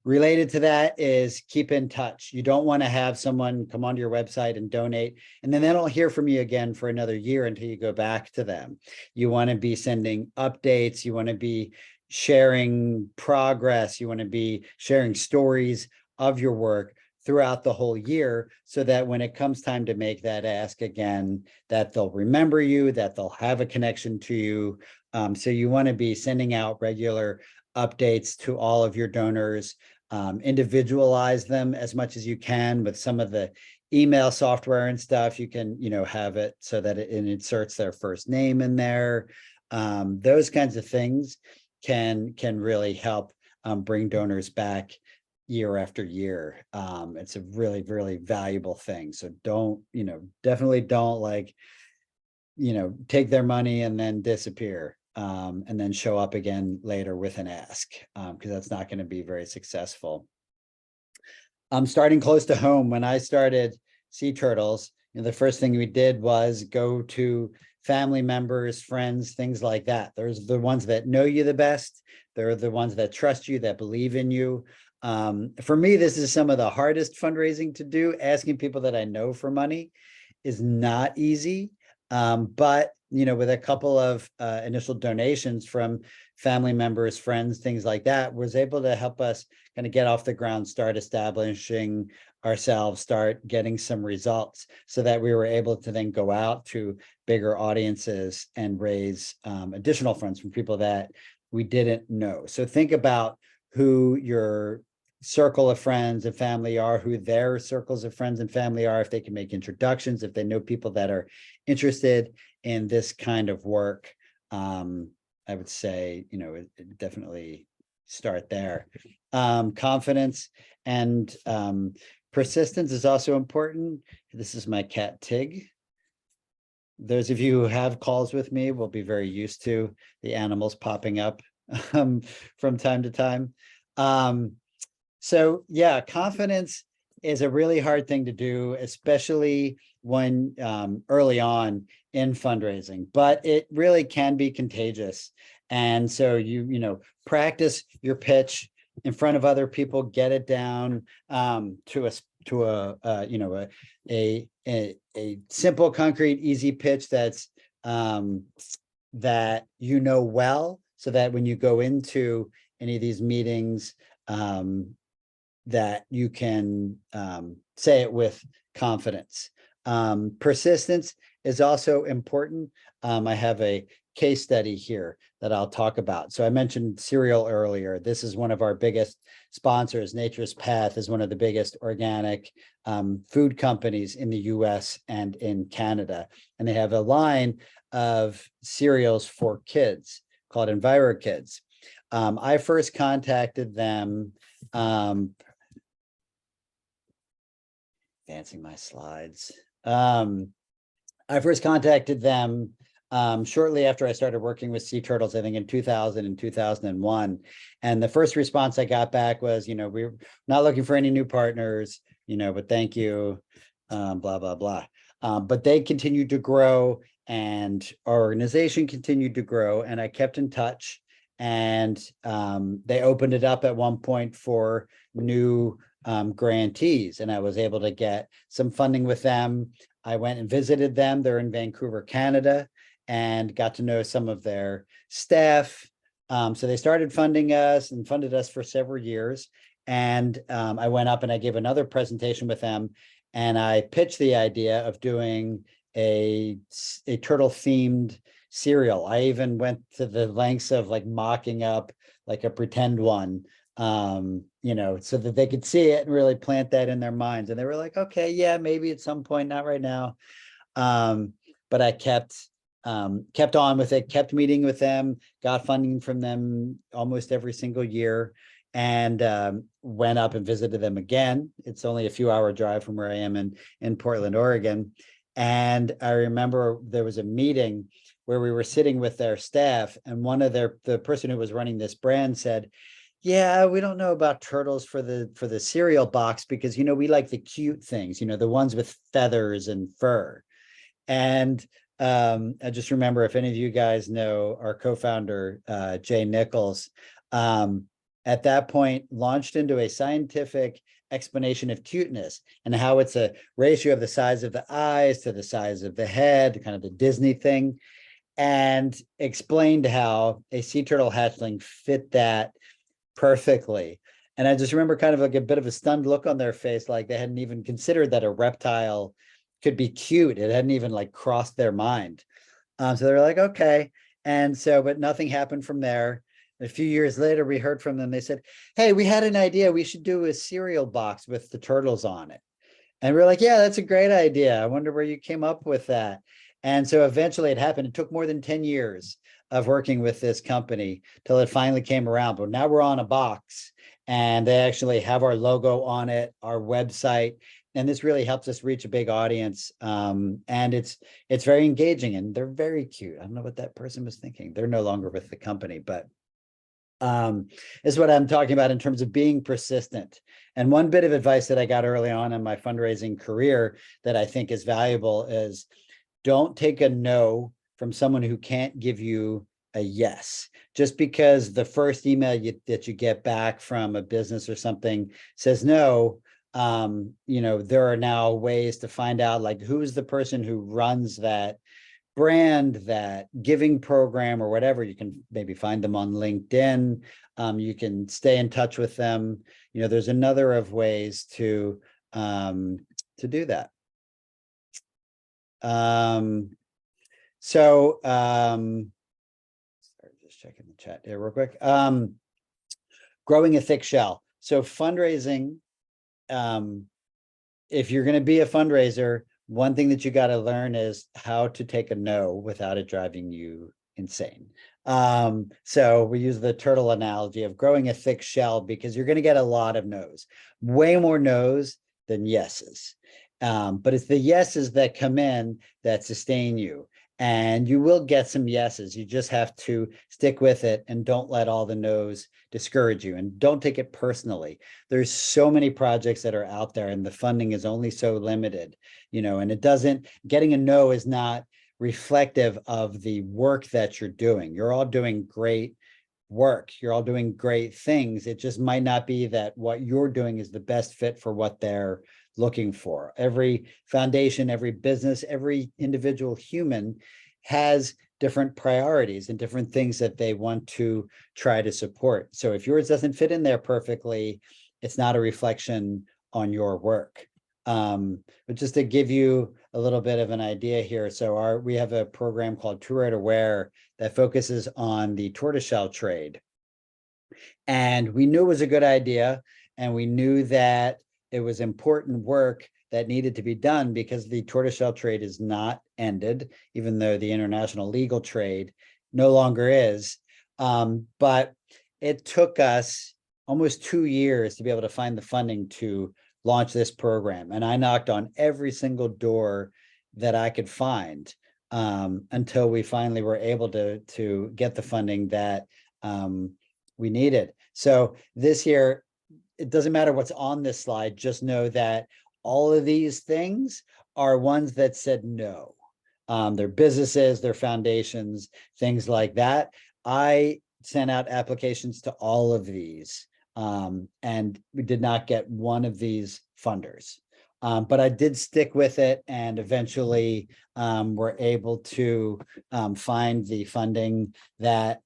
Related to that is keep in touch. You don't want to have someone come onto your website and donate, and then they don't hear from you again for another year until you go back to them. You want to be sending updates. You want to be sharing progress. You want to be sharing stories of your work throughout the whole year, so that when it comes time to make that ask again, that they'll remember you, that they'll have a connection to you. So you want to be sending out regular updates to all of your donors, individualize them as much as you can with some of the email software and stuff. You can, have it so that it inserts their first name in there. Those kinds of things can really help bring donors back year after year. It's a really, really valuable thing. So don't, definitely don't take their money and then disappear. And then show up again later with an ask, because that's not going to be very successful. Starting close to home, when I started Sea Turtles, the first thing we did was go to family members, friends, things like that. There's the ones that know you the best. They're the ones that trust you, that believe in you. For me, this is some of the hardest fundraising to do. Asking people that I know for money is not easy. But with a couple of initial donations from family members, friends, things like that, was able to help us kind of get off the ground, start establishing ourselves, start getting some results, so that we were able to then go out to bigger audiences and raise additional funds from people that we didn't know. So think about who your circle of friends and family are, who their circles of friends and family are, if they can make introductions, if they know people that are interested in this kind of work. I would say, definitely start there. Confidence and persistence is also important. This is my cat Tig. Those of you who have calls with me will be very used to the animals popping up from time to time. So yeah, confidence is a really hard thing to do, especially when early on in fundraising, but it really can be contagious. And so practice your pitch in front of other people, get it down to a simple, concrete, easy pitch that's that well, so that when you go into any of these meetings, that you can say it with confidence. Persistence is also important. I have a case study here that I'll talk about. So I mentioned cereal earlier. This is one of our biggest sponsors. Nature's Path is one of the biggest organic food companies in the US and in Canada. And they have a line of cereals for kids called EnviroKids. I first contacted them, advancing my slides. I first contacted them shortly after I started working with Sea Turtles, I think in 2000 and 2001. And the first response I got back was, we're not looking for any new partners, but thank you, blah, blah, blah. But they continued to grow and our organization continued to grow, and I kept in touch. And they opened it up at one point for new grantees, and I was able to get some funding with them. I went and visited them. They're in Vancouver, Canada, and got to know some of their staff. So they started funding us and funded us for several years. And I went up and I gave another presentation with them, and I pitched the idea of doing a turtle themed cereal. I even went to the lengths of like mocking up like a pretend one, so that they could see it and really plant that in their minds. And they were like, okay, yeah, maybe at some point, not right now. But I kept on with it, kept meeting with them, got funding from them almost every single year, and went up and visited them again. It's only a few hour drive from where I am in Portland, Oregon. And I remember there was a meeting where we were sitting with their staff, and the person who was running this brand said, yeah, we don't know about turtles for the cereal box because, we like the cute things, the ones with feathers and fur. And I just remember, if any of you guys know our co-founder, Jay Nichols, at that point launched into a scientific explanation of cuteness and how it's a ratio of the size of the eyes to the size of the head, kind of the Disney thing, and explained how a sea turtle hatchling fit that perfectly. And I just remember kind of like a bit of a stunned look on their face, like they hadn't even considered that a reptile could be cute. It hadn't even like crossed their mind. So they were like, okay. And so, but nothing happened from there. A few years later, we heard from them. They said, hey, we had an idea. We should do a cereal box with the turtles on it. And we're like, yeah, that's a great idea. I wonder where you came up with that. And so eventually it happened. It took more than 10 years of working with this company till it finally came around. But now we're on a box, and they actually have our logo on it, our website. And this really helps us reach a big audience. And it's very engaging, and they're very cute. I don't know what that person was thinking. They're no longer with the company, but is what I'm talking about in terms of being persistent. And one bit of advice that I got early on in my fundraising career that I think is valuable is don't take a no from someone who can't give you a yes. Just because the first email that you get back from a business or something says no, there are now ways to find out like who's the person who runs that brand, that giving program or whatever. You can maybe find them on LinkedIn. You can stay in touch with them. There's another of ways to do that. Sorry, just checking the chat here real quick. Growing a thick shell. So fundraising, if you're going to be a fundraiser, one thing that you got to learn is how to take a no without it driving you insane. So we use the turtle analogy of growing a thick shell because you're going to get a lot of no's, way more no's than yeses. But it's the yeses that come in that sustain you. And you will get some yeses. You just have to stick with it and don't let all the no's discourage you, and don't take it personally. There's so many projects that are out there and the funding is only so limited, and getting a no is not reflective of the work that you're doing. You're all doing great work. You're all doing great things. It just might not be that what you're doing is the best fit for what they're looking for. Every foundation, every business, every individual human has different priorities and different things that they want to try to support. So if yours doesn't fit in there perfectly, it's not a reflection on your work. But just to give you a little bit of an idea here, so we have a program called True Right Aware that focuses on the tortoiseshell trade. And we knew it was a good idea, and we knew that it was important work that needed to be done because the tortoiseshell trade is not ended, even though the international legal trade no longer is. But it took us almost 2 years to be able to find the funding to launch this program. And I knocked on every single door that I could find until we finally were able to get the funding that we needed. So this year, it doesn't matter what's on this slide, just know that all of these things are ones that said no. their businesses, their foundations, things like that. I sent out applications to all of these, and we did not get one of these funders. But I did stick with it, and eventually were able to find the funding that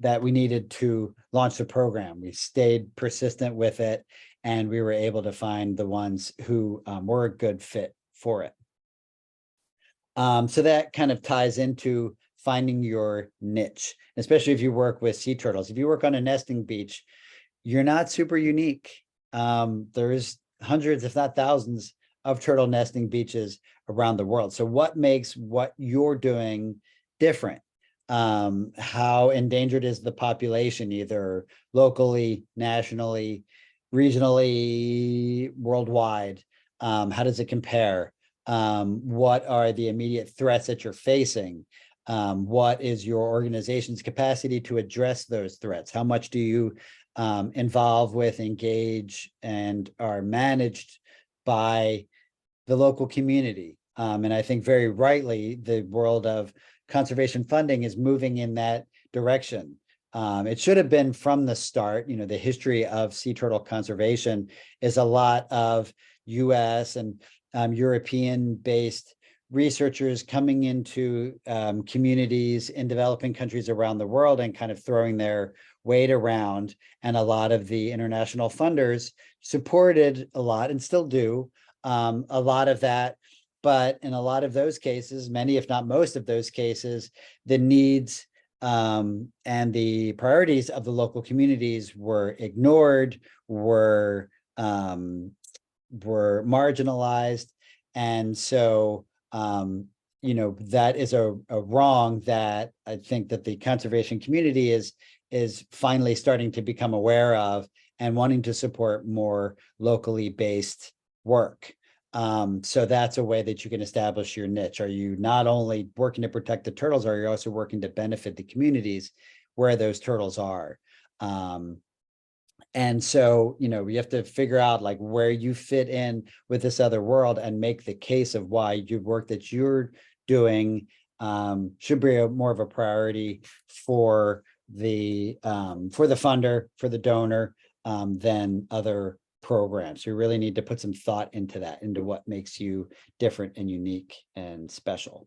that we needed to launch the program. We stayed persistent with it, and we were able to find the ones who were a good fit for it. So that kind of ties into finding your niche, especially if you work with sea turtles. If you work on a nesting beach, you're not super unique. There's hundreds, if not thousands, of turtle nesting beaches around the world. So what makes what you're doing different? How endangered is the population, either locally, nationally, regionally, worldwide? How does it compare? What are the immediate threats that you're facing? What is your organization's capacity to address those threats? How much do you involve with, engage, and are managed by the local community? And I think very rightly, the world of conservation funding is moving in that direction. It should have been from the start. The history of sea turtle conservation is a lot of US and European-based researchers coming into communities in developing countries around the world and kind of throwing their weight around. And a lot of the international funders supported a lot, and still do, a lot of that. But in a lot of those cases, many, if not most of those cases, the needs and the priorities of the local communities were ignored, were marginalized. And so, that is a wrong that I think that the conservation community is finally starting to become aware of, and wanting to support more locally based work. So that's a way that you can establish your niche. Are you not only working to protect the turtles, are you also working to benefit the communities where those turtles are? And so, we have to figure out like where you fit in with this other world, and make the case of why your work that you're doing should be more of a priority for the funder, for the donor, than other programs. You really need to put some thought into that, into what makes you different and unique and special.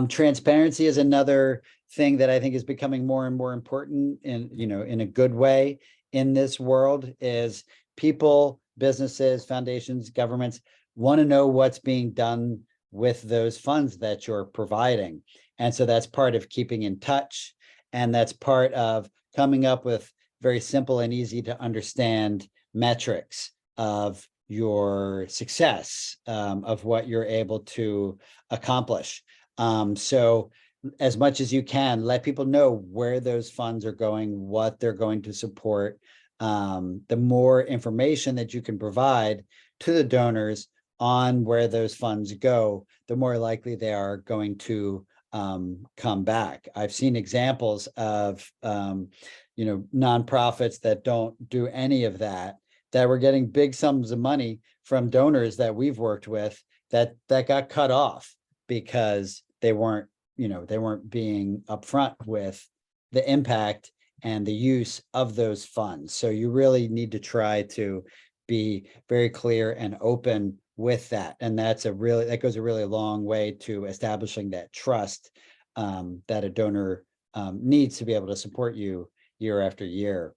Transparency is another thing that I think is becoming more and more important in a good way in this world. Is people, businesses, foundations, governments want to know what's being done with those funds that you're providing. And so that's part of keeping in touch. And that's part of coming up with very simple and easy to understand metrics of your success, of what you're able to accomplish. So as much as you can, let people know where those funds are going, what they're going to support. The more information that you can provide to the donors on where those funds go, the more likely they are going to come back. I've seen examples of nonprofits that don't do any of that, that were getting big sums of money from donors that we've worked with, that got cut off because they weren't being upfront with the impact and the use of those funds. So you really need to try to be very clear and open with that. And that goes a really long way to establishing that trust that a donor needs to be able to support you year after year.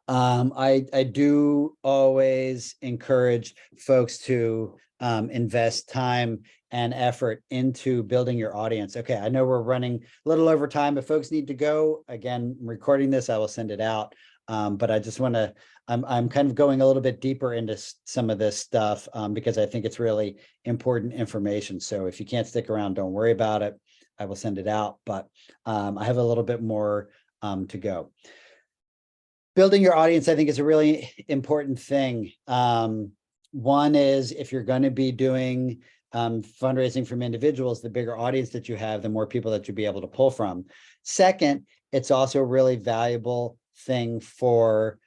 I do always encourage folks to invest time and effort into building your audience. Okay, I know we're running a little over time. If folks need to go, again, I'm recording this, I will send it out. But I just want to, I'm kind of going a little bit deeper into some of this stuff because I think it's really important information. So if you can't stick around, don't worry about it. I will send it out, but I have a little bit more to go. Building your audience, I think, is a really important thing. One is, if you're going to be doing fundraising from individuals, the bigger audience that you have, the more people that you'll be able to pull from. Second, it's also a really valuable thing for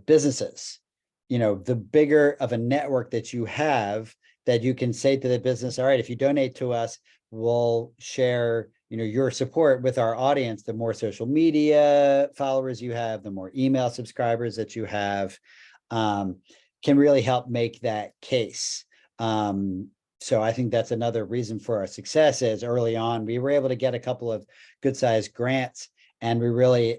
businesses. the bigger of a network that you have, that you can say to the business, all right, if you donate to us, we'll share, your support with our audience. The more social media followers you have, the more email subscribers that you have, can really help make that case. So I think that's another reason for our success is early on, we were able to get a couple of good sized grants, and we really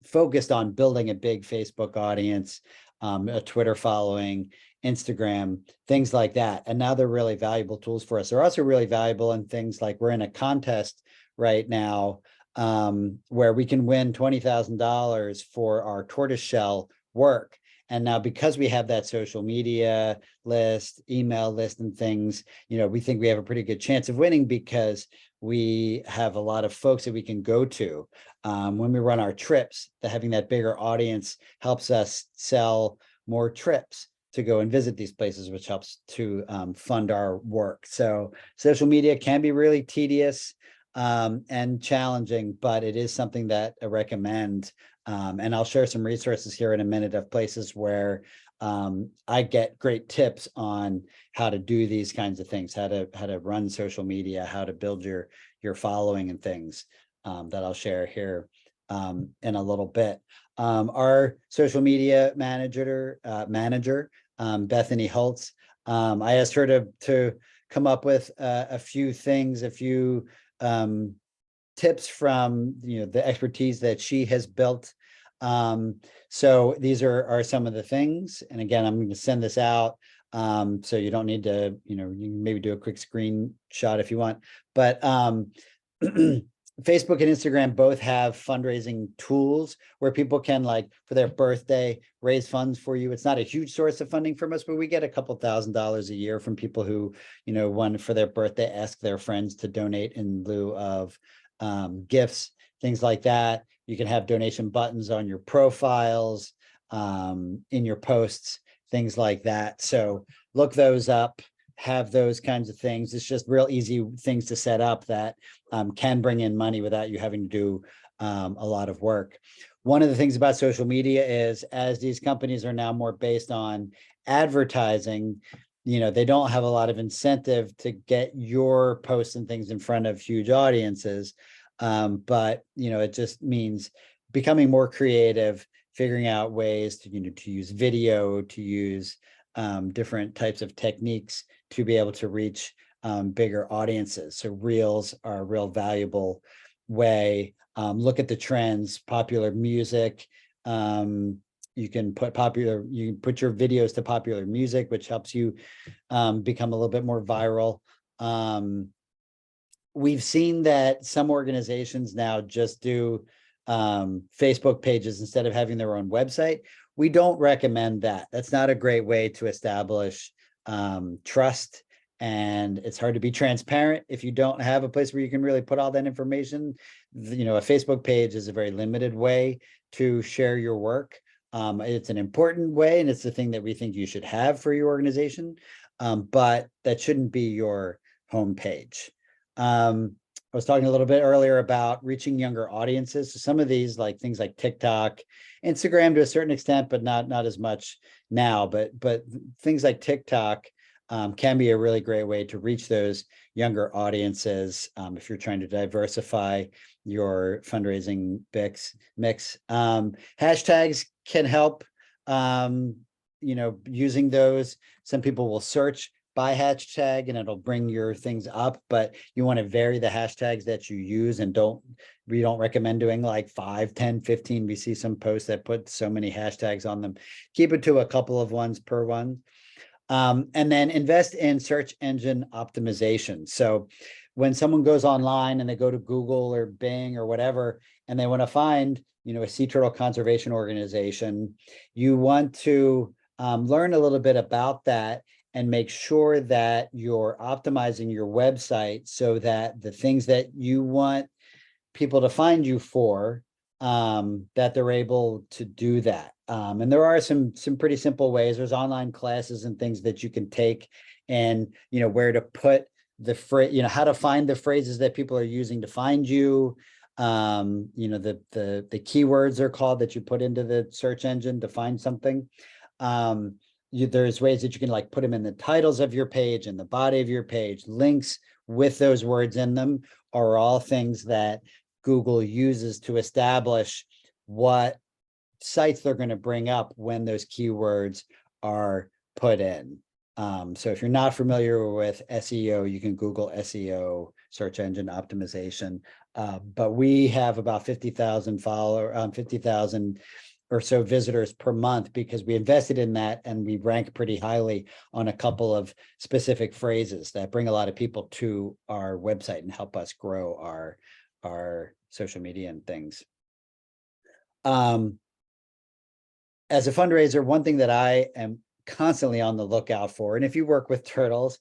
focused on building a big Facebook audience, a Twitter following, Instagram, things like that. And now they're really valuable tools for us. They're also really valuable in things like we're in a contest right now where we can win $20,000 for our tortoiseshell work. And now because we have that social media list, email list and things, we think we have a pretty good chance of winning because we have a lot of folks that we can go to. When we run our trips, having that bigger audience helps us sell more trips to go and visit these places, which helps to fund our work. So social media can be really tedious and challenging, but it is something that I recommend. And I'll share some resources here in a minute of places where I get great tips on how to do these kinds of things, how to run social media, how to build your following and things that I'll share here in a little bit. Our social media manager, Bethany Holtz, I asked her to come up with a few things, a few tips from the expertise that she has built. So these are some of the things. And again, I'm going to send this out. So you don't need to, you can maybe do a quick screenshot if you want, but Facebook and Instagram both have fundraising tools where people can, like, for their birthday, raise funds for you. It's not a huge source of funding from us, but we get a couple $1,000s a year from people who, want for their birthday, ask their friends to donate in lieu of gifts, things like that. You can have donation buttons on your profiles, in your posts, things like that. So look those up, have those kinds of things. It's just real easy things to set up that can bring in money without you having to do a lot of work. One of the things about social media is, as these companies are now more based on advertising, they don't have a lot of incentive to get your posts and things in front of huge audiences. But it just means becoming more creative, figuring out ways to to use video, to use different types of techniques to be able to reach bigger audiences. So reels are a real valuable way. Look at the trends, popular music. You can put your videos to popular music, which helps you become a little bit more viral. We've seen that some organizations now just do Facebook pages instead of having their own website. We don't recommend that. That's not a great way to establish trust, and it's hard to be transparent if you don't have a place where you can really put all that information. A Facebook page is a very limited way to share your work. It's an important way, and it's the thing that we think you should have for your organization, but that shouldn't be your homepage. I was talking a little bit earlier about reaching younger audiences. So some of these, like things like TikTok, Instagram to a certain extent, but not as much now. But things like TikTok can be a really great way to reach those younger audiences if you're trying to diversify your fundraising mix. Hashtags can help. Using those, some people will search by hashtag and it'll bring your things up, but you want to vary the hashtags that you use, and we don't recommend doing like 5, 10, 15. We see some posts that put so many hashtags on them. Keep it to a couple of ones per one. And then invest in search engine optimization. So when someone goes online and they go to Google or Bing or whatever, and they want to find, a sea turtle conservation organization, you want to learn a little bit about that and make sure that you're optimizing your website so that the things that you want people to find you for, that they're able to do that. And there are some pretty simple ways. There's online classes and things that you can take, and where to put the phrase, how to find the phrases that people are using to find you. The keywords are called that you put into the search engine to find something. There's ways that you can like put them in the titles of your page and the body of your page. Links with those words in them are all things that Google uses to establish what sites they're going to bring up when those keywords are put in. So if you're not familiar with SEO, you can Google SEO, search engine optimization. But we have about 50,000 50,000 or so visitors per month because we invested in that, and we rank pretty highly on a couple of specific phrases that bring a lot of people to our website and help us grow our social media and things. As a fundraiser, one thing that I am constantly on the lookout for, and if you work with turtles,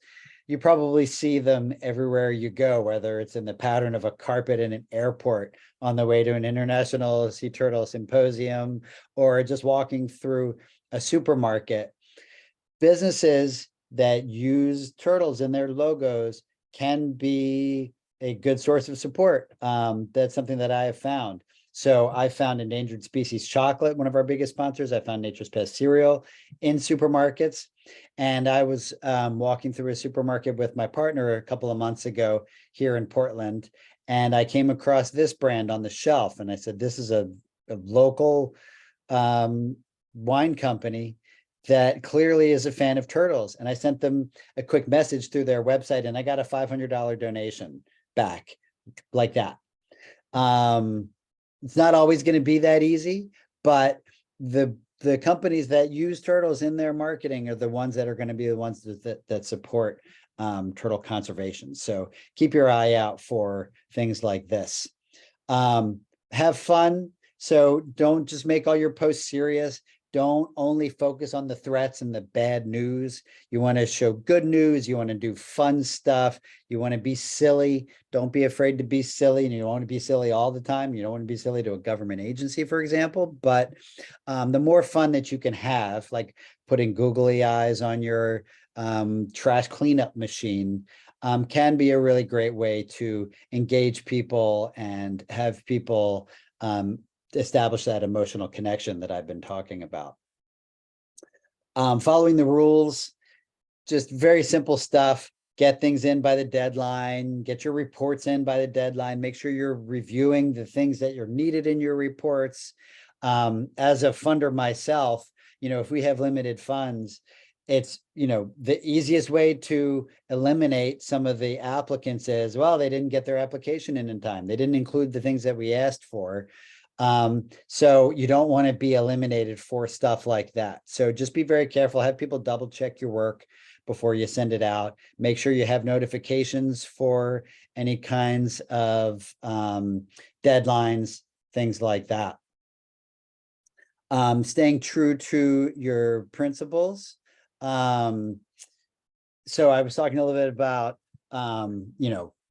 you probably see them everywhere you go, whether it's in the pattern of a carpet in an airport on the way to an international sea turtle symposium, or just walking through a supermarket. Businesses that use turtles in their logos can be a good source of support. That's something that I have found. So I found Endangered Species Chocolate, one of our biggest sponsors. I found Nature's Best cereal in supermarkets. And I was walking through a supermarket with my partner a couple of months ago here in Portland. And I came across this brand on the shelf. And I said, this is a local wine company that clearly is a fan of turtles. And I sent them a quick message through their website, and I got a $500 donation back like that. It's not always going to be that easy, but the companies that use turtles in their marketing are the ones that are going to be the ones that support turtle conservation. So keep your eye out for things like this. Have fun. So don't just make all your posts serious. Don't only focus on the threats and the bad news. You want to show good news. You want to do fun stuff. You want to be silly. Don't be afraid to be silly. And you don't want to be silly all the time. You don't want to be silly to a government agency, for example. But the more fun that you can have, like putting googly eyes on your trash cleanup machine, can be a really great way to engage people and have people establish that emotional connection that I've been talking about. Following the rules, just very simple stuff. Get things in by the deadline, get your reports in by the deadline, make sure you're reviewing the things that are needed in your reports. As a funder myself, if we have limited funds, it's, the easiest way to eliminate some of the applicants is, well, they didn't get their application in time. They didn't include the things that we asked for. So you don't want to be eliminated for stuff like that. So just be very careful, have people double check your work before you send it out. Make sure you have notifications for any kinds of deadlines, things like that. Staying true to your principles. So I was talking a little bit about,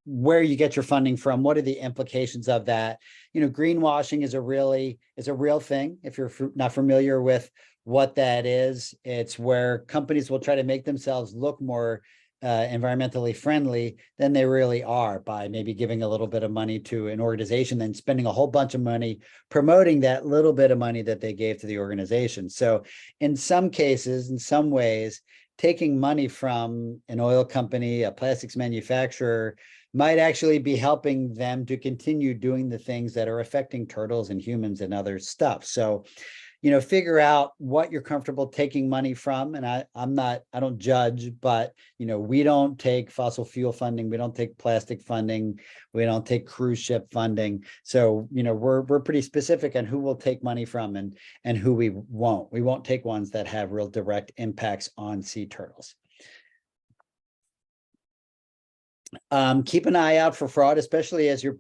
where you get your funding from, what are the implications of that? Greenwashing is a real thing. If you're not familiar with what that is, it's where companies will try to make themselves look more environmentally friendly than they really are by maybe giving a little bit of money to an organization, then spending a whole bunch of money promoting that little bit of money that they gave to the organization. So in some cases, in some ways, taking money from an oil company, a plastics manufacturer, might actually be helping them to continue doing the things that are affecting turtles and humans and other stuff. So, figure out what you're comfortable taking money from. And I don't judge, but, we don't take fossil fuel funding. We don't take plastic funding. We don't take cruise ship funding. So, we're pretty specific on who we'll take money from and who we won't. We won't take ones that have real direct impacts on sea turtles. Keep an eye out for fraud, especially as your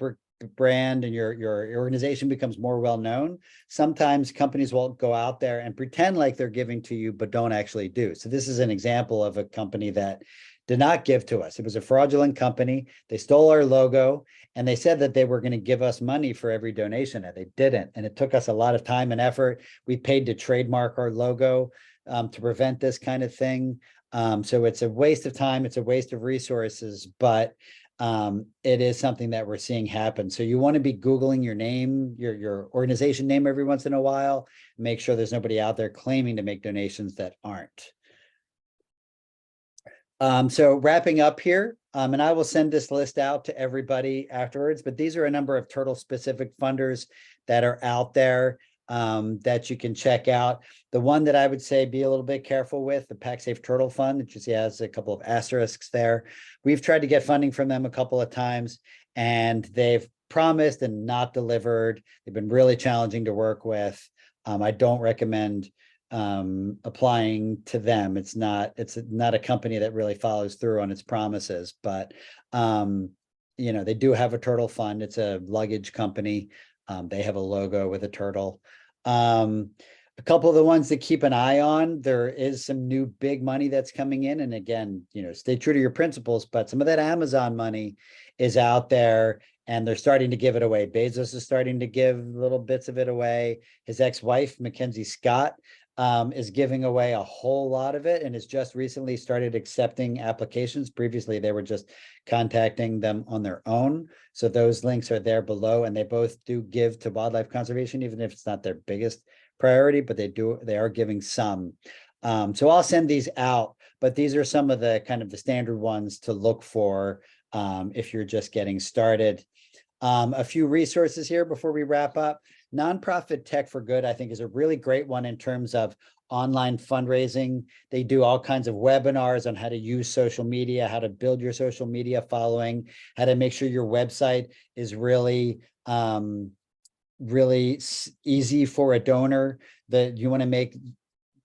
brand and your organization becomes more well known. Sometimes companies will go out there and pretend like they're giving to you, but don't actually do. So this is an example of a company that did not give to us. It was a fraudulent company. They stole our logo and they said that they were going to give us money for every donation, and they didn't. And it took us a lot of time and effort. We paid to trademark our logo to prevent this kind of thing. So it's a waste of time, it's a waste of resources, but it is something that we're seeing happen. So you want to be Googling your name, your organization name every once in a while. Make sure there's nobody out there claiming to make donations that aren't. So wrapping up here, and I will send this list out to everybody afterwards, but these are a number of turtle specific funders that are out there that you can check out. The one that I would say be a little bit careful with, the PackSafe Turtle Fund, which you see has a couple of asterisks there. We've tried to get funding from them a couple of times, and they've promised and not delivered. They've been really challenging to work with. I don't recommend applying to them. It's not a company that really follows through on its promises, but they do have a turtle fund. It's a luggage company. They have a logo with a turtle. A couple of the ones to keep an eye on, there is some new big money that's coming in. And again, stay true to your principles, but some of that Amazon money is out there and they're starting to give it away. Bezos is starting to give little bits of it away. His ex-wife, Mackenzie Scott, is giving away a whole lot of it and has just recently started accepting applications. Previously, they were just contacting them on their own. So those links are there below, and they both do give to wildlife conservation, even if it's not their biggest priority, but they are giving some. So I'll send these out, but these are some of the kind of the standard ones to look for if you're just getting started. A few resources here before we wrap up. Nonprofit Tech for Good, I think, is a really great one in terms of online fundraising. They do all kinds of webinars on how to use social media, how to build your social media following, how to make sure your website is really easy for a donor. That you want to make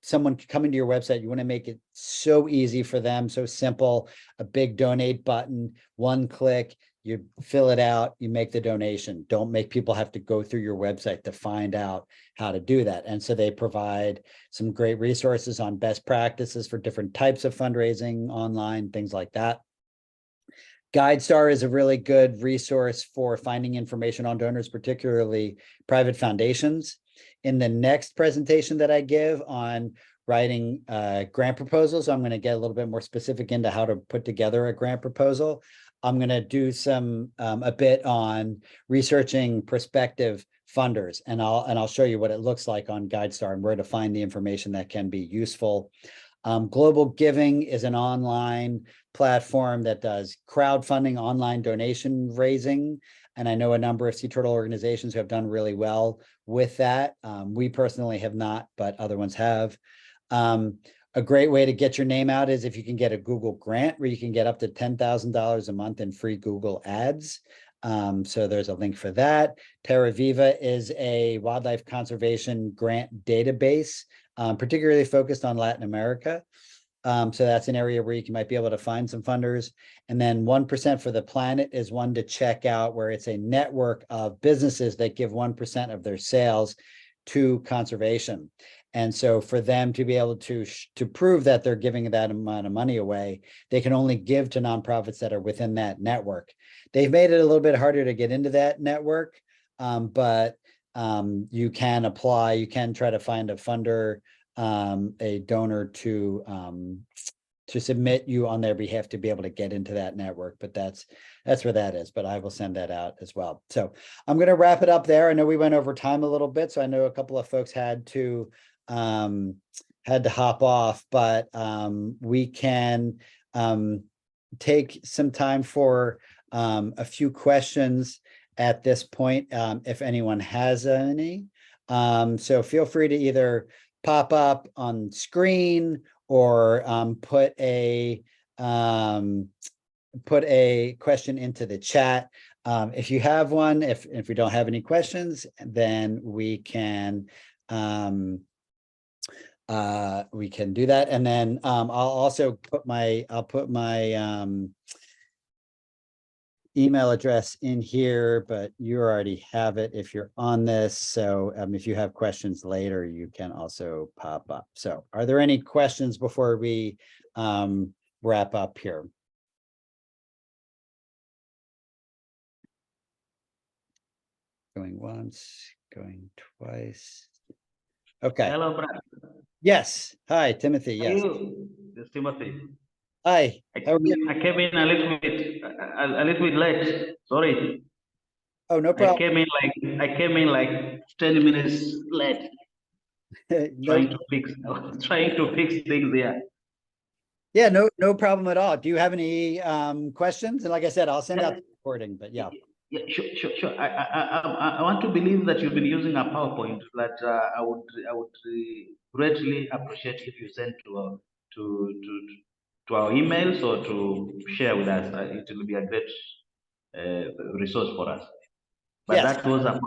someone coming to your website, you want to make it so easy for them, so simple. A big donate button, one click, you fill it out, you make the donation. Don't make people have to go through your website to find out how to do that. And so they provide some great resources on best practices for different types of fundraising online, things like that. GuideStar is a really good resource for finding information on donors, particularly private foundations. In the next presentation that I give on writing grant proposals, I'm going to get a little bit more specific into how to put together a grant proposal. I'm going to do a bit on researching prospective funders, and I'll show you what it looks like on GuideStar and where to find the information that can be useful. Global Giving is an online platform that does crowdfunding, online donation raising. And I know a number of sea turtle organizations who have done really well with that. We personally have not, but other ones have. A great way to get your name out is if you can get a Google grant where you can get up to $10,000 a month in free Google ads. So there's a link for that. Terra Viva is a wildlife conservation grant database, particularly focused on Latin America. So that's an area where you might be able to find some funders. And then 1% for the Planet is one to check out, where it's a network of businesses that give 1% of their sales to conservation. And so for them to be able to prove that they're giving that amount of money away, they can only give to nonprofits that are within that network. They've made it a little bit harder to get into that network, but you can apply, you can try to find a funder, a donor to submit you on their behalf to be able to get into that network. But that's where that is, but I will send that out as well. So I'm going to wrap it up there. I know we went over time a little bit, so I know a couple of folks had to hop off, but we can take some time for a few questions at this point, if anyone has any. So feel free to either pop up on screen or put a question into the chat. If you have one, if we don't have any questions, then we can do that. And then I'll also put my email address in here, but you already have it if you're on this. So if you have questions later, you can also pop up. So are there any questions before we wrap up here? Going once, going twice. Okay. Hello, Brad. Yes. Hi, Timothy. How are Yes. you? This is Timothy. Hi, how are you? I came in a little bit late. Sorry. Oh, no I problem. came in like 10 minutes late, No, trying to fix things there. yeah, no problem at all. Do you have any questions? And like I said, I'll send out the recording, but yeah. Yeah, sure. I want to believe that you've been using a PowerPoint. That I would greatly appreciate if you send to our emails or to share with us. It will be a great resource for us. But Yes, that was a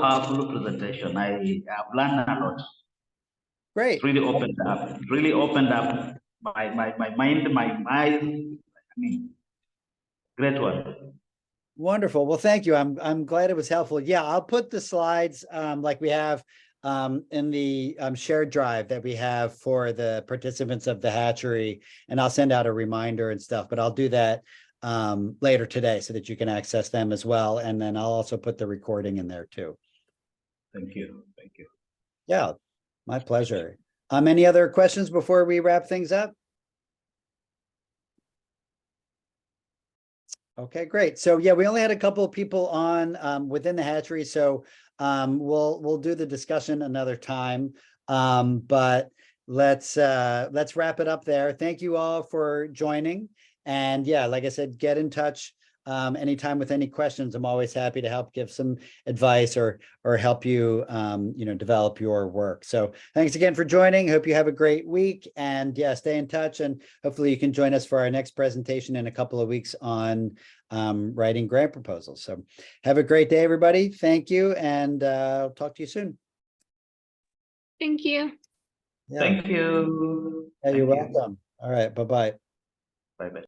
powerful presentation. I've learned a lot. great. It really opened up my mind, my eyes. I mean, great one. Wonderful. Well, thank you. I'm glad it was helpful. Yeah, I'll put the slides like we have in the shared drive that we have for the participants of the hatchery, and I'll send out a reminder and stuff, but I'll do that later today so that you can access them as well. And then I'll also put the recording in there too. Thank you. Thank you. Yeah, my pleasure. Any other questions before we wrap things up? Okay, great. So yeah, we only had a couple of people on within the hatchery, so we'll do the discussion another time. But let's wrap it up there. Thank you all for joining. And yeah, like I said, get in touch anytime with any questions. I'm always happy to help give some advice or help you develop your work. So thanks again for joining. Hope you have a great week, and yeah, stay in touch, and hopefully you can join us for our next presentation in a couple of weeks on writing grant proposals. So have a great day, everybody. Thank you, and I'll talk to you soon. Thank you. Yeah, Thank you. yeah, you're Thank you. welcome. All right, bye-bye. Bye bye.